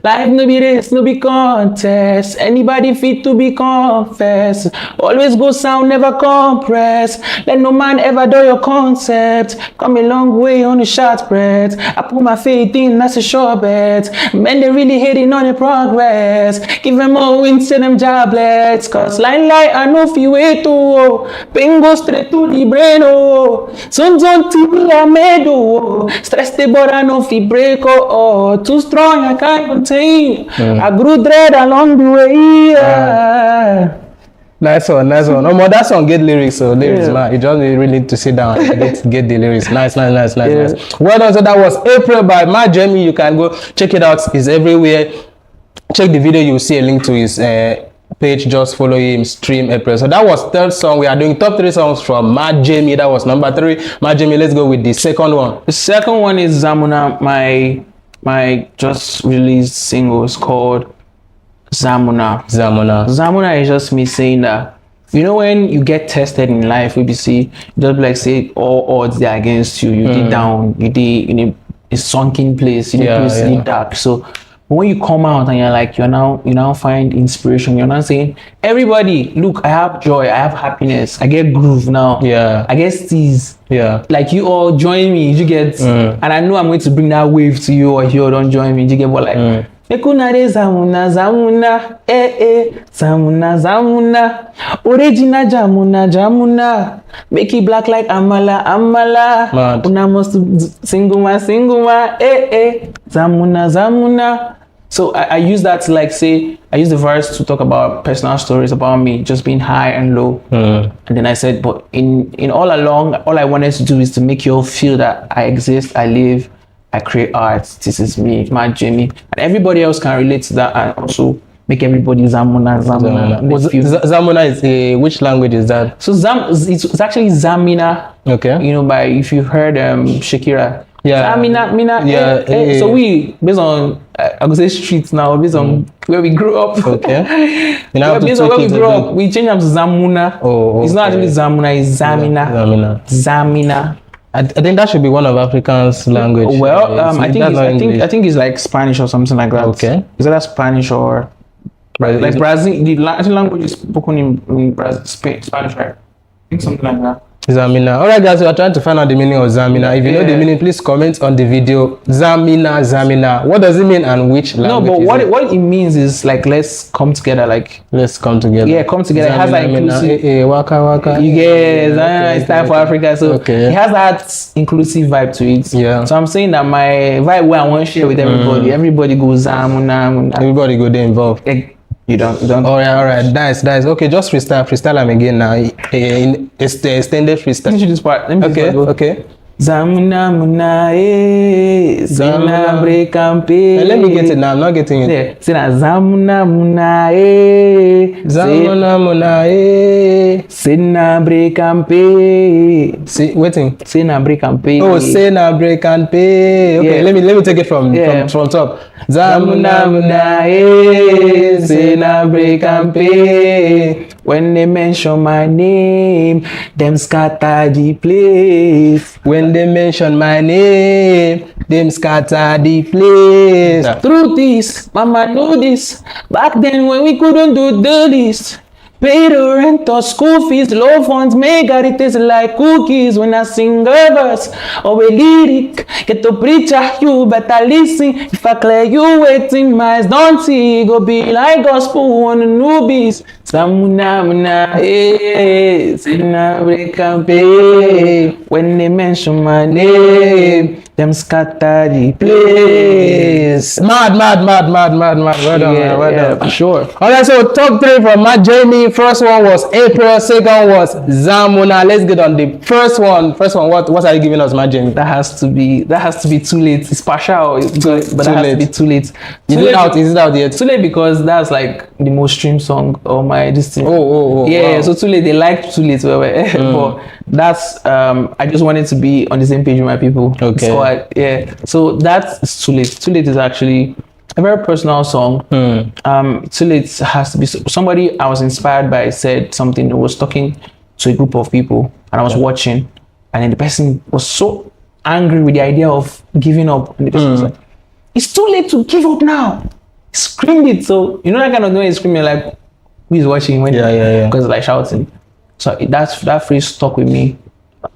[SPEAKER 1] Life no be race, no be contest. Anybody fit to be confessed. Always go sound, never compress. Let no man ever do your concept. Come a long way on the short breath. I put my faith in, that's a sure bet. Men they really hating on the progress. Give them more wins to them joblets. Cause line I know fi wait to. Pain go straight to the brain oh. Some TV I made oh. Stress the but I know fi break oh. Too strong I can't contain. I grew dread along the way. Yeah.
[SPEAKER 2] Nice one. No more that song get lyrics, so lyrics man. You just really need to sit down and get the lyrics. Nice. Well done. So that was April by MadJamie. You can go check it out. It's everywhere. Check the video, you'll see a link to his page. Just follow him, stream April. So that was third song. We are doing top 3 songs from MadJamie. That was number 3. MadJamie, let's go with the second one.
[SPEAKER 1] The second one is Zamuna, my just released single is called Zamuna. Zamuna is just me saying that, you know, when you get tested in life, we see, just like say all odds are against you, you did down, you did in a sunken place, in a place in dark. So when you come out and you're like, you now find inspiration, you're not saying, everybody, look, I have joy, I have happiness, I get groove now. I get steez. Like you all join me, you get, and I know I'm going to bring that wave to you, or you don't join me, you get more like, Zamuna, Zamuna, original Jamuna, make it black like Amala, una must singuma, Zamuna. So I use that to like say, I use the verse to talk about personal stories about me just being high and low. And then I said, but in all along, all I wanted to do is to make you all feel that I exist, I live, I create art. This is me, MadJamie, and everybody else can relate to that, and also make everybody Zamuna.
[SPEAKER 2] Zamuna is which language is that?
[SPEAKER 1] So it's actually Zamina.
[SPEAKER 2] Okay.
[SPEAKER 1] You know, by if you've heard Shakira.
[SPEAKER 2] Zamina.
[SPEAKER 1] So we based on I would say streets now, based on where we grew up.
[SPEAKER 2] Okay.
[SPEAKER 1] Based on where we grew up, we changed them to Zamuna.
[SPEAKER 2] Oh, okay.
[SPEAKER 1] It's not actually Zamuna, it's Zamina. Zamina.
[SPEAKER 2] I think that should be one of African's language.
[SPEAKER 1] Well, I think it's like Spanish or something like that.
[SPEAKER 2] Okay.
[SPEAKER 1] Is that Spanish or like Brazil? The Latin language is spoken in Brazil, Spanish, right? I think something like that.
[SPEAKER 2] Zamina. Alright guys, we are trying to find out the meaning of Zamina. If you know the meaning, please comment on the video. Zamina. What does it mean and which language?
[SPEAKER 1] No, but what it means is like let's come together. Like
[SPEAKER 2] let's come together.
[SPEAKER 1] Yeah, come together. Zamina, it has like inclusive.
[SPEAKER 2] Waka.
[SPEAKER 1] You get it's time for Africa. So it has that inclusive vibe to it.
[SPEAKER 2] Yeah.
[SPEAKER 1] So I'm saying that my vibe where I want to share with everybody. Everybody goes Zamuna.
[SPEAKER 2] Everybody go there involved.
[SPEAKER 1] You don't.
[SPEAKER 2] All right. Nice. Okay, just freestyle them again now. In extended freestyle.
[SPEAKER 1] Finish this part.
[SPEAKER 2] Okay.
[SPEAKER 1] Zamuna Zina brekampe.
[SPEAKER 2] Let me get it now. I'm not getting it.
[SPEAKER 1] Yeah. Sina Zamuna Sina brekampe.
[SPEAKER 2] See, waiting.
[SPEAKER 1] Sina brekampe.
[SPEAKER 2] Oh, Sina brekampe. Okay, let me take it from top. Zamuna Sina brekampe. When they mention my name, them scatter the place. When they mention my name, them scatter the place.
[SPEAKER 1] Truth is, mama know this. Back then when we couldn't do this. Pay the rent or school fees, low funds, make it taste like cookies. When I sing a verse or a lyric, get to preacher, you better listen. If I clear you waiting, my eyes don't see, go be like gospel on the newbies. Zamuna, when they mention my name, them scatter the place.
[SPEAKER 2] Mad. Well done.
[SPEAKER 1] For sure.
[SPEAKER 2] Alright, so top 3 from MadJamie. First one was April. Second was Zamuna. Let's get on the first one. What are you giving us, MadJamie?
[SPEAKER 1] That has to be too late. It's partial, it's good, but that has to be too late.
[SPEAKER 2] Is it out yet?
[SPEAKER 1] Too late because that's like the most streamed song on my this thing.
[SPEAKER 2] Oh.
[SPEAKER 1] Yeah,
[SPEAKER 2] wow.
[SPEAKER 1] so too late. They liked too late. But that's I just wanted to be on the same page with my people.
[SPEAKER 2] Okay.
[SPEAKER 1] So that's too late. Too late is actually a very personal song. Too late has to be somebody I was inspired by said something that was talking to a group of people and I was watching, and then the person was so angry with the idea of giving up, and the person was like, "It's too late to give up now. screamed it. So you know that kind of when you scream, you're like, who is watching? When because like shouting. So that phrase stuck with me.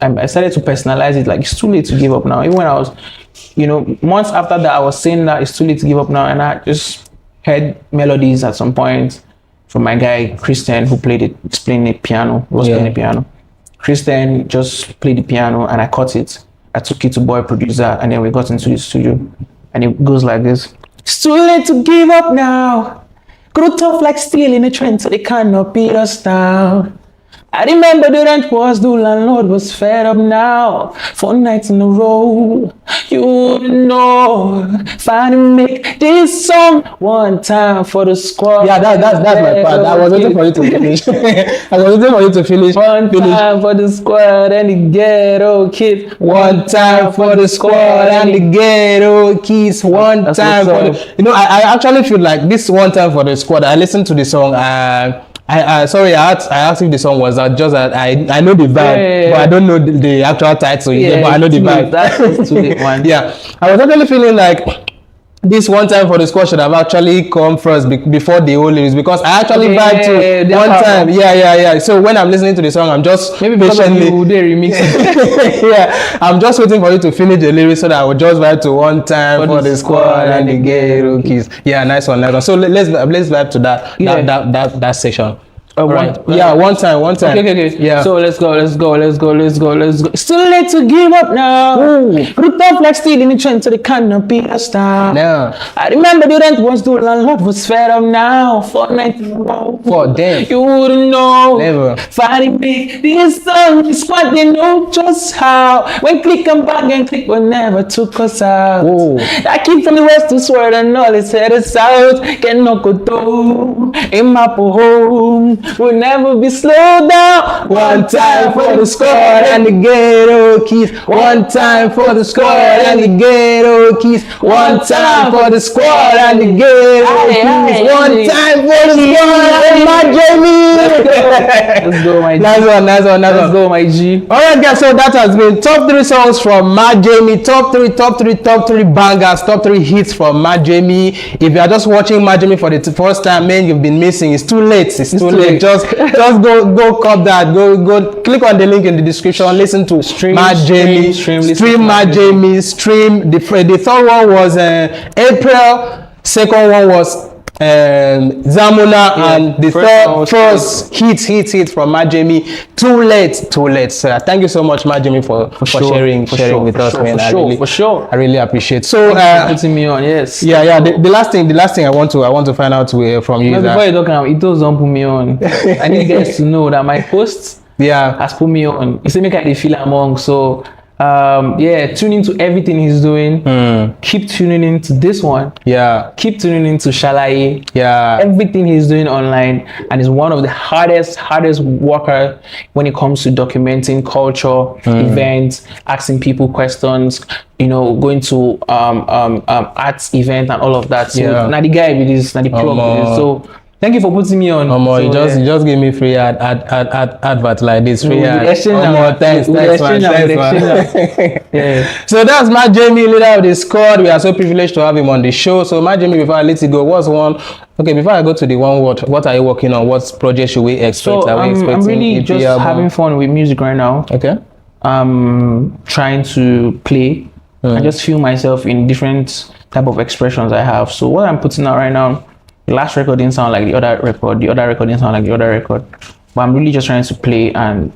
[SPEAKER 1] I started to personalize it. Like, it's too late to give up now. Even when I was, months after that, I was saying that it's too late to give up now, and I just heard melodies at some point from my guy Christian, who playing the piano. He was playing the piano. Christian just played the piano, and I cut it. I took it to boy producer, and then we got into the studio, and it goes like this: it's too late to give up now. Grew tough like steel in a trend, so they cannot beat us down. I remember the rent was due, landlord was fed up now. 4 nights in a row, you wouldn't know. Finally make this song one time for the squad.
[SPEAKER 2] Yeah, that's my part. I was waiting for you to finish.
[SPEAKER 1] One time for the squad and the ghetto kids.
[SPEAKER 2] One time for the squad and the ghetto kids. One time for the... I actually feel like this one time for the squad. I listened to the song. I asked if the song was out. Just that I know the vibe, but I don't know the actual title. But I know the vibe.
[SPEAKER 1] That's too late, one.
[SPEAKER 2] Yeah, I was actually feeling like this one time for the squad should have actually come first before the whole lyrics, because I actually vibe to one time. Yeah. So when I'm listening to the song, I'm just
[SPEAKER 1] maybe patiently they remix.
[SPEAKER 2] Yeah, I'm just waiting for you to finish the lyrics so that I will just vibe to one time for the squad and the ghetto kids. Yeah, nice one. So let's vibe to that section.
[SPEAKER 1] Right.
[SPEAKER 2] One time.
[SPEAKER 1] Okay.
[SPEAKER 2] Yeah.
[SPEAKER 1] So let's go. It's too late to give up now. Root up like steel in the trend, so they cannot beat us down.
[SPEAKER 2] Yeah.
[SPEAKER 1] I remember the rent was due, landlord was fed up now. 4 nights in a row.
[SPEAKER 2] For them.
[SPEAKER 1] You wouldn't know.
[SPEAKER 2] Never.
[SPEAKER 1] Finally make this song, this one they know just how. When click and bang and click, but never took us out. I keep from the west to sword and all it's headed south. Can no go do in my home. We'll never be slowed down.
[SPEAKER 2] One time for the squad and the ghetto keys. One time for the squad and the ghetto keys. One time for the squad and the ghetto keys. One time for the squad and MadJamie.
[SPEAKER 1] Let's go, my G.
[SPEAKER 2] Nice one.
[SPEAKER 1] Let's go, my G.
[SPEAKER 2] Alright, guys, so that has been top 3 songs from MadJamie. Top three bangers, top 3 hits from MadJamie. If you are just watching MadJamie for the first time, man, you've been missing. It's too late. It's too late. Just go cop that. Go click on the link in the description. Listen to MadJamie. Stream MadJamie. Stream. The third one was April. Second one was Zamuna, and the first hit from MadJamie. Too late. So thank you so much, MadJamie, for sharing with us, man.
[SPEAKER 1] For sure.
[SPEAKER 2] I really appreciate. So
[SPEAKER 1] putting me on, yes.
[SPEAKER 2] Yeah. The last thing I want to find out from you.
[SPEAKER 1] Before you talk about it, don't put me on. I need guys to know that my host has put me on. It's make I feel among. So tune into everything he's doing. Keep tuning into this one. Keep tuning into Shalaye. Everything he's doing online, and is one of the hardest worker when it comes to documenting culture, events, asking people questions, going to arts event and all of that. So now the guy with this, now the plug with this. So thank you for putting me on.
[SPEAKER 2] You just give me free advert like this. Free ad. Thanks, man. So that's MadJamie, leader of the squad. We are so privileged to have him on the show. So MadJamie, before I let you go, before I go to the one word, what are you working on? What project should we expect?
[SPEAKER 1] So I'm really just having fun with music right now.
[SPEAKER 2] Okay.
[SPEAKER 1] Trying to play. I just feel myself in different type of expressions I have. So what I'm putting out right now, the last record didn't sound like the other record. The other record didn't sound like the other record. But I'm really just trying to play, and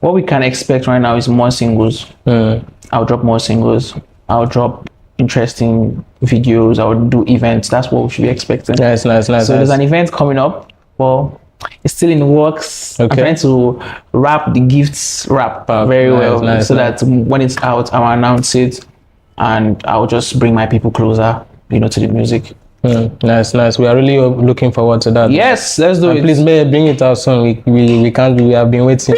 [SPEAKER 1] what we can expect right now is more singles. I'll drop more singles. I'll drop interesting videos. I'll do events. That's what we should be expecting.
[SPEAKER 2] Nice. So
[SPEAKER 1] there's an event coming up. Well, it's still in the works. Okay. I'm trying to wrap the gifts very well, so that when it's out, I'll announce it, and I'll just bring my people closer, to the music.
[SPEAKER 2] Nice. We are really looking forward to that.
[SPEAKER 1] Yes, let's do it.
[SPEAKER 2] Please bring it out soon. We can't. We have been waiting.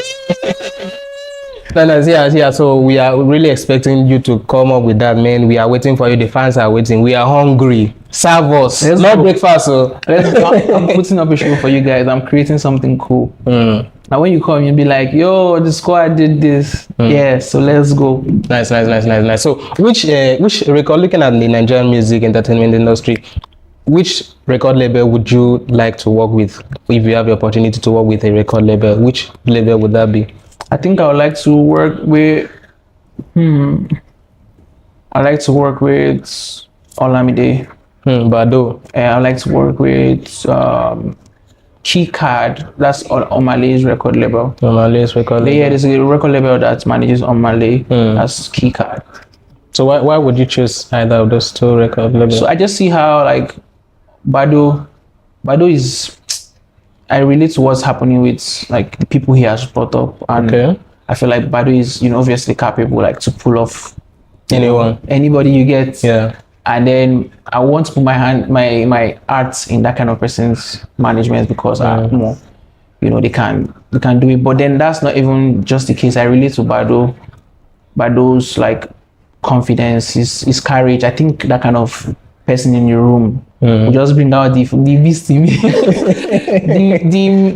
[SPEAKER 2] So we are really expecting you to come up with that, man. We are waiting for you. The fans are waiting. We are hungry. Serve us. Not breakfast. So
[SPEAKER 1] I'm putting up a show for you guys. I'm creating something cool. Now when you come, you'll be like, yo, the squad did this. Yeah, so let's go.
[SPEAKER 2] Nice. So which record, looking at the Nigerian music entertainment industry, which record label would you like to work with if you have the opportunity to work with a record label? Which label would that be?
[SPEAKER 1] I think I would like to work with. I like to work with Olamide.
[SPEAKER 2] Bado.
[SPEAKER 1] I like to work with Keycard. That's Omale's record label.
[SPEAKER 2] Omale's record label.
[SPEAKER 1] Yeah, there's a record label that manages Omale. That's Keycard.
[SPEAKER 2] So why would you choose either of those two record labels?
[SPEAKER 1] So I just see how like Bado is. I relate to what's happening with like the people he has brought up, and I feel like Bado is obviously capable like to pull off anybody you get.
[SPEAKER 2] Yeah.
[SPEAKER 1] And then I want to put my arts in that kind of person's management because they can do it. But then that's not even just the case. I relate to Bado's like confidence, his courage. I think that kind of person in your room will just bring out the beast in me,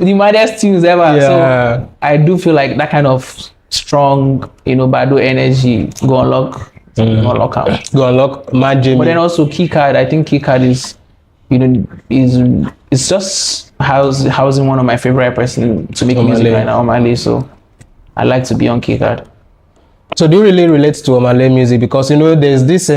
[SPEAKER 1] the maddest things ever.
[SPEAKER 2] Yeah.
[SPEAKER 1] So I do feel like that kind of strong, Bado energy go unlock. Go unlock
[SPEAKER 2] MadJamie.
[SPEAKER 1] But then also Keycard, I think Keycard is just housing one of my favorite person to make music right now, Omale. So I like to be on Keycard.
[SPEAKER 2] So do you really relate to Omale music? Because there's this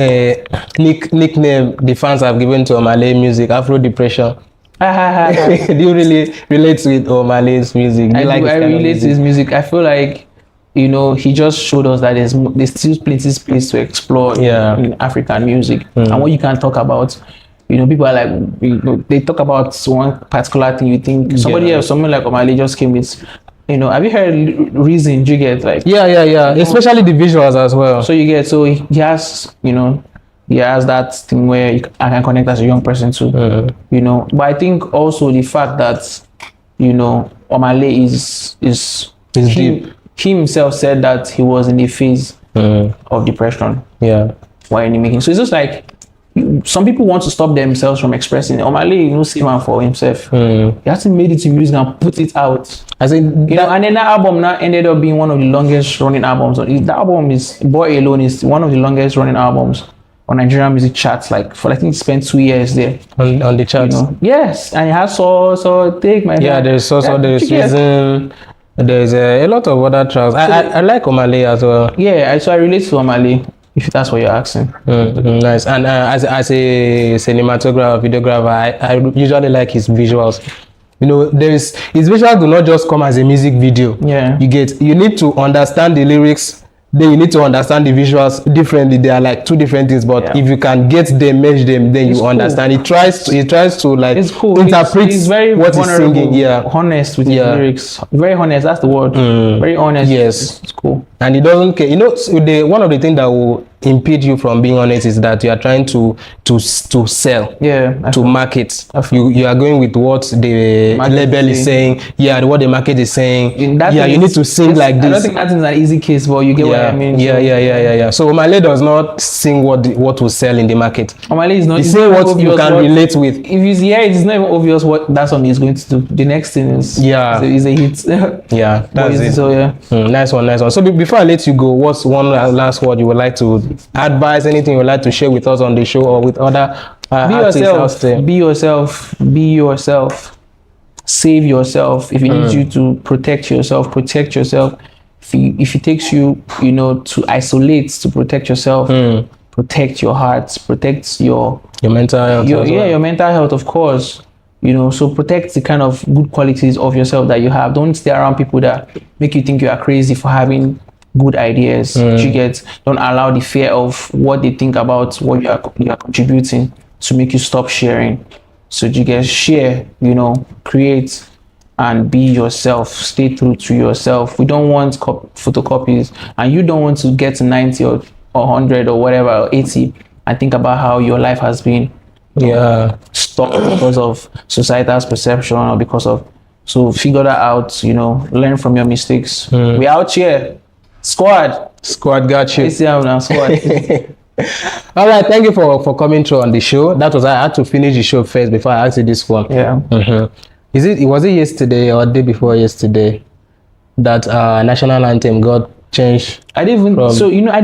[SPEAKER 2] nickname the fans have given to Omale music, Afro Depression. Do you really relate with Omale's music?
[SPEAKER 1] I relate to his music. I feel like he just showed us that there's still plenty space to explore in African music. And what you can talk about, people are like, they talk about one particular thing. You think somebody else, someone like Omale just came with, have you heard Reason? Do you get like?
[SPEAKER 2] Yeah. Especially the visuals as well.
[SPEAKER 1] So he has, he has that thing where I can connect as a young person too, But I think also the fact that, Omale is deep. He himself said that he was in a phase of depression.
[SPEAKER 2] Yeah.
[SPEAKER 1] While making. So it's just like some people want to stop themselves from expressing. Omale, same man for himself. He hasn't made it in music and put it out.
[SPEAKER 2] I think
[SPEAKER 1] and then that album now ended up being one of the longest running albums. The album is Boy Alone is one of the longest running albums on Nigerian music charts. Like for I think he spent 2 years there
[SPEAKER 2] on the charts.
[SPEAKER 1] Yes, and he has so take my
[SPEAKER 2] there's Reason. There's a lot of other tracks. I like Omale as well.
[SPEAKER 1] Yeah, so I relate to Omale, if that's what you're asking.
[SPEAKER 2] Nice. And as a cinematographer, videographer, I usually like his visuals. His visuals do not just come as a music video.
[SPEAKER 1] Yeah.
[SPEAKER 2] You need to understand the lyrics. Then you need to understand the visuals differently. They are like two different things, but if you can get them, mesh them, then you understand. He tries to like interpret
[SPEAKER 1] he's very
[SPEAKER 2] what he's singing. Yeah,
[SPEAKER 1] honest with his lyrics. Very honest. That's the word. Very honest.
[SPEAKER 2] Yes,
[SPEAKER 1] it's cool.
[SPEAKER 2] And he doesn't care. One of the things that will impede you from being honest is that you are trying to sell, to market. You are going with what the label is saying, what the market is saying. You need to sing like this.
[SPEAKER 1] I don't think that is an easy case, but you get what I mean.
[SPEAKER 2] Yeah. So Omale does not sing what will sell in the market.
[SPEAKER 1] Omale is not.
[SPEAKER 2] He's saying what you can relate with.
[SPEAKER 1] If you see it is not even obvious what that song is going to do. The next thing is is a hit.
[SPEAKER 2] That's it.
[SPEAKER 1] So
[SPEAKER 2] nice one. So before I let you go, what's one last word you would like to advise? Anything you would like to share with us on the show or with other artists out there? Be
[SPEAKER 1] yourself. Save yourself. If it needs you to protect yourself. If it takes you, to isolate, to protect yourself, protect your heart, protect your
[SPEAKER 2] mental health.
[SPEAKER 1] Your mental health, of course. So protect the kind of good qualities of yourself that you have. Don't stay around people that make you think you are crazy for having good ideas. Don't allow the fear of what they think about what you are contributing to make you stop sharing. So share, create and be yourself. Stay true to yourself. We don't want photocopies, and you don't want to get to 90 or 100 or whatever, or 80 and think about how your life has been stopped because of societal's perception or because of. So figure that out, learn from your mistakes. We out here. Squad
[SPEAKER 2] got you.
[SPEAKER 1] Squad.
[SPEAKER 2] All right, thank you for coming through on the show. I had to finish the show first before I asked you this one. Was it yesterday or day before yesterday that national anthem got changed?
[SPEAKER 1] I didn't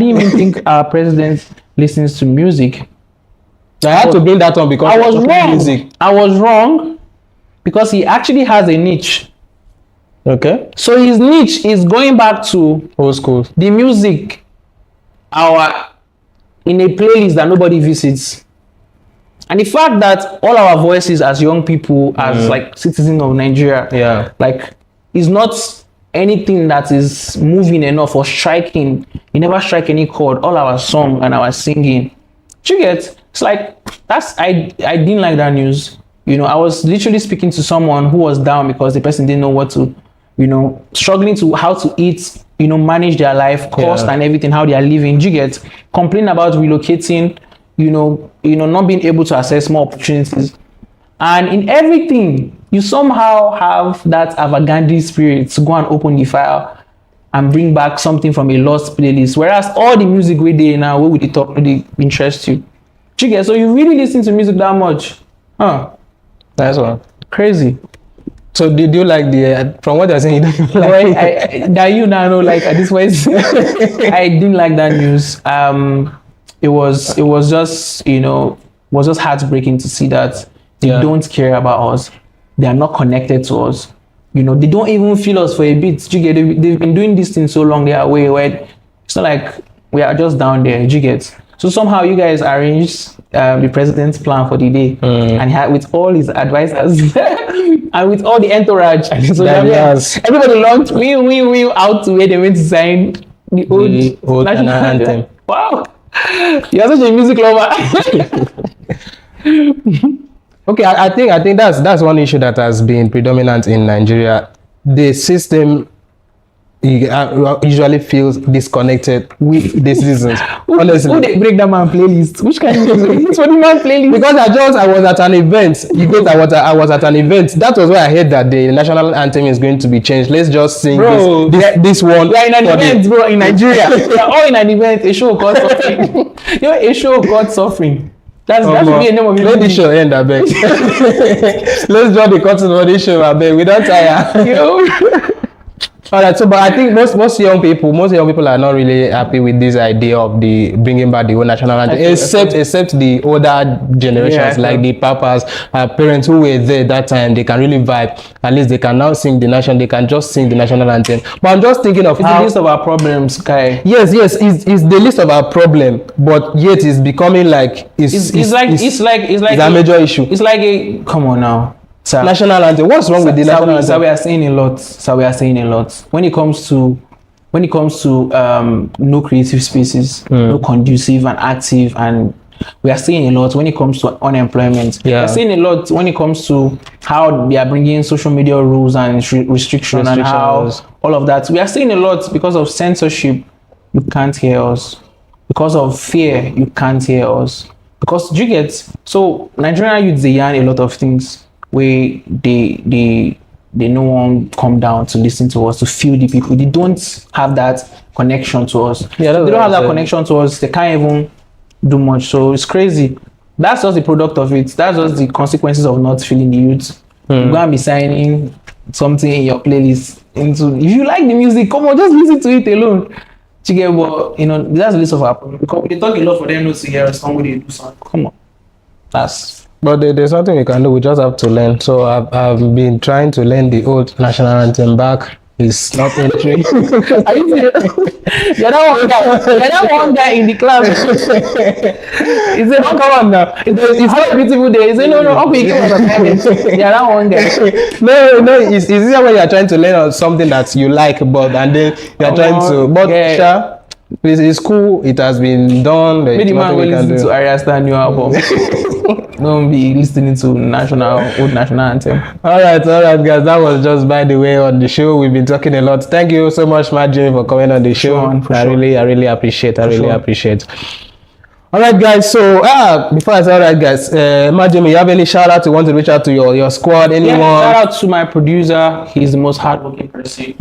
[SPEAKER 1] even think our president listens to music.
[SPEAKER 2] I had to bring that on because
[SPEAKER 1] I was
[SPEAKER 2] of
[SPEAKER 1] wrong.
[SPEAKER 2] music.
[SPEAKER 1] I was wrong because he actually has a niche.
[SPEAKER 2] Okay.
[SPEAKER 1] So his niche is going back to
[SPEAKER 2] Old school.
[SPEAKER 1] the music in a playlist that nobody visits. And the fact that all our voices as young people, as like citizens of Nigeria, like is not anything that is moving enough or striking. You never strike any chord. All our song and our singing. Do you get? It's like I didn't like that news. You know, I was literally speaking to someone who was down because the person didn't know what to, you know, struggling to how to eat, you know, manage their life, cost and everything, how they are living. Do you get? Complaining about relocating, you know, not being able to access more opportunities. And in everything, you somehow have that avant-garde spirit to go and open the file and bring back something from a lost playlist. Whereas all the music we did now, where would it talk really interest you? Do you get? So you really listen to music that much? Huh?
[SPEAKER 2] That's one.
[SPEAKER 1] Crazy.
[SPEAKER 2] So did you like the, from what you're saying, you don't like
[SPEAKER 1] well, that you now know, like at this point, I didn't like that news. It was just, you know, was just heartbreaking to see that they don't care about us. They are not connected to us. You know, they don't even feel us for a bit. Do you get? They've been doing this thing so long. They are way where it's not like we are just down there. Do you get? So somehow you guys arranged the president's plan for the day, and he had with all his advisors and with all the entourage. So everybody launched we out to where they went to sign the old national anthem. Wow, you're such a music lover.
[SPEAKER 2] Okay, I think that's one issue that has been predominant in Nigeria. The system usually feels disconnected with the citizens. Honestly,
[SPEAKER 1] who they break that man playlist? Which kind of music? It's for the man playlist.
[SPEAKER 2] Because I was at an event. Because I was at an event. That was why I heard that the national anthem is going to be changed. Let's just sing this one.
[SPEAKER 1] We are in an event, bro, in Nigeria. We are all in an event. A show called suffering. You know, a show called suffering. That should be a name of it.
[SPEAKER 2] Let this show end, I beg. Let's draw the curtain on this show, I beg. We don't tire. All right, so but I think most young people are not really happy with this idea of the bringing back the whole national anthem, except the older generations, like the papas, parents who were there that time. They can really vibe. At least they can now sing the national. They can just sing the national anthem. But I'm just thinking of
[SPEAKER 1] it's the list of our problems, Kai.
[SPEAKER 2] Yes, it's the list of our problem, but yet it's becoming like it's a major issue.
[SPEAKER 1] It's like a come on now.
[SPEAKER 2] Sir, national anthem. What's wrong with the national anthem?
[SPEAKER 1] So we are saying a lot. When it comes to no creative spaces, no conducive and active, and we are saying a lot when it comes to unemployment. We are saying a lot when it comes to how they are bringing social media rules and restrictions and how all of that. We are saying a lot because of censorship. You can't hear us. Because of fear, you can't hear us. Because you get so Nigerian youths, they yarn a lot of things where they no one come down to listen to us, to feel the people. They don't have that connection to us. They don't have that connection to us. They can't even do much. So it's crazy. That's just the product of it. That's just the consequences of not feeling the youth. You're gonna be signing something in your playlist into. If you like the music, come on, just listen to it alone. But you know, that's the list of our problem. Because they talk a lot for them not to hear somebody do something. Come on.
[SPEAKER 2] But there's something we can do. We just have to learn. So I've been trying to learn the old national anthem back. It's not entering.
[SPEAKER 1] Are you serious? You're that one guy in the class. He said, "Oh, come on now. It's not a beautiful day." He said, "No, okay, come on." You're that one guy.
[SPEAKER 2] No. It's easier when you're trying to learn on something that you like, and then you're trying to. But it's cool. It has been done.
[SPEAKER 1] Maybe man will listen to Aria's new album. Don't be listening to old national anthem.
[SPEAKER 2] All right, guys. That was just by the way on the show. We've been talking a lot. Thank you so much, MadJamie, for coming on the show. I really appreciate. All right, guys. So before I say all right, guys, MadJamie, you have any shout out you want to reach out to your squad? Anyone?
[SPEAKER 1] Shout out to my producer. He's the most hardworking person.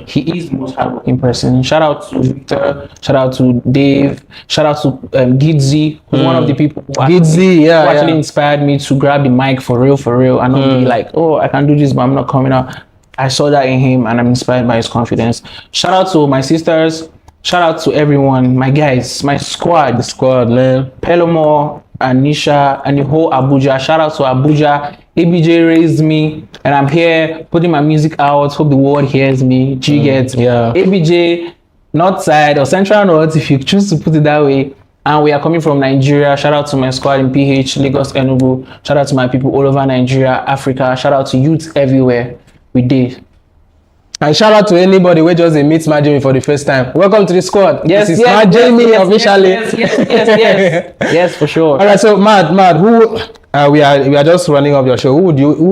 [SPEAKER 1] He is the most hardworking person. Shout out to Victor. Shout out to Dave. Shout out to Gidzi, who's one of the people who actually inspired me to grab the mic for real, and not be like, oh, I can do this, but I'm not coming out. I saw that in him, and I'm inspired by his confidence. Shout out to my sisters. Shout out to everyone, my guys, my squad.
[SPEAKER 2] The squad, man.
[SPEAKER 1] Pelomore, Anisha, and the whole Abuja. Shout out to Abuja. ABJ raised me, and I'm here putting my music out. Hope the world hears me. G gets ABJ, North Side or Central North, if you choose to put it that way. And we are coming from Nigeria. Shout out to my squad in PH, Lagos, Enugu. Shout out to my people all over Nigeria, Africa. Shout out to youth everywhere. We did.
[SPEAKER 2] And shout out to anybody who just meet MadJamie for the first time. Welcome to the squad.
[SPEAKER 1] Yes,
[SPEAKER 2] this is MadJamie officially.
[SPEAKER 1] Yes, for sure.
[SPEAKER 2] All right, so Mad, who we are just running up your show. Who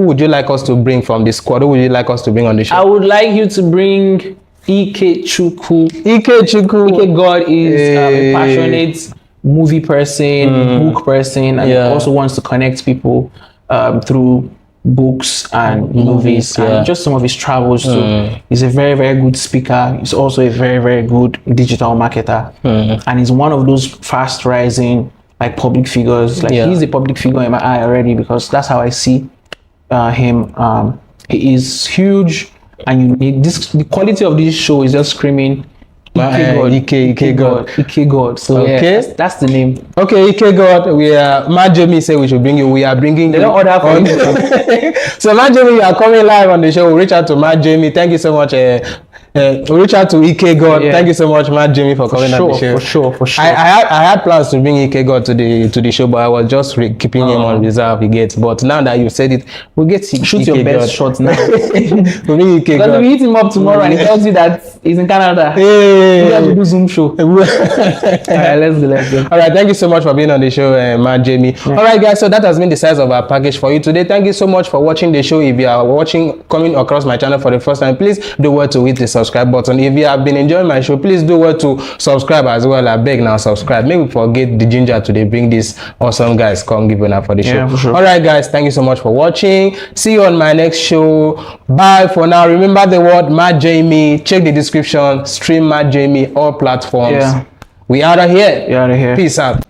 [SPEAKER 2] would you like us to bring from the squad? Who would you like us to bring on the show?
[SPEAKER 1] I would like you to bring Itohowo. Ike God is a passionate movie person, book person, and also wants to connect people through books and movies and just some of his travels too. He's a very, very good speaker. He's also a very, very good digital marketer, and he's one of those fast rising like public figures. Like he's a public figure in my eye already, because that's how I see him. He is huge, and the quality of this show is just screaming Ike God. So that's the name.
[SPEAKER 2] Okay, Ike God. We are MadJamie say we should bring you. We are bringing
[SPEAKER 1] they
[SPEAKER 2] you.
[SPEAKER 1] Don't order for you.
[SPEAKER 2] So MadJamie, you are coming live on the show. We'll reach out to MadJamie. Thank you so much. We'll reach out to Ike God. Thank you so much, MadJamie, for coming on the show.
[SPEAKER 1] For sure.
[SPEAKER 2] I had plans to bring Ike God to the show, but I was just keeping him on reserve. He gets. But now that you said it, we'll get
[SPEAKER 1] shoot
[SPEAKER 2] Ike
[SPEAKER 1] your best
[SPEAKER 2] God.
[SPEAKER 1] shot now.
[SPEAKER 2] We'll bring Ike God.
[SPEAKER 1] Because we hit him up tomorrow and he tells you that he's in Canada.
[SPEAKER 2] Hey.
[SPEAKER 1] We have to do Zoom show. All right, let's go.
[SPEAKER 2] All right, thank you so much for being on the show, MadJamie. All right, guys, so that has been the size of our package for you today. Thank you so much for watching the show. If you are coming across my channel for the first time, please do well to hit the subscribe button. If you have been enjoying my show, please do well to subscribe as well. I beg now, subscribe. Maybe forget the ginger today. Bring these awesome guys. Come give it up for the show.
[SPEAKER 1] For sure.
[SPEAKER 2] All right, guys, thank you so much for watching. See you on my next show. Bye for now. Remember the word MadJamie. Check the description. Stream MadJamie all platforms. We out of here.
[SPEAKER 1] Peace out.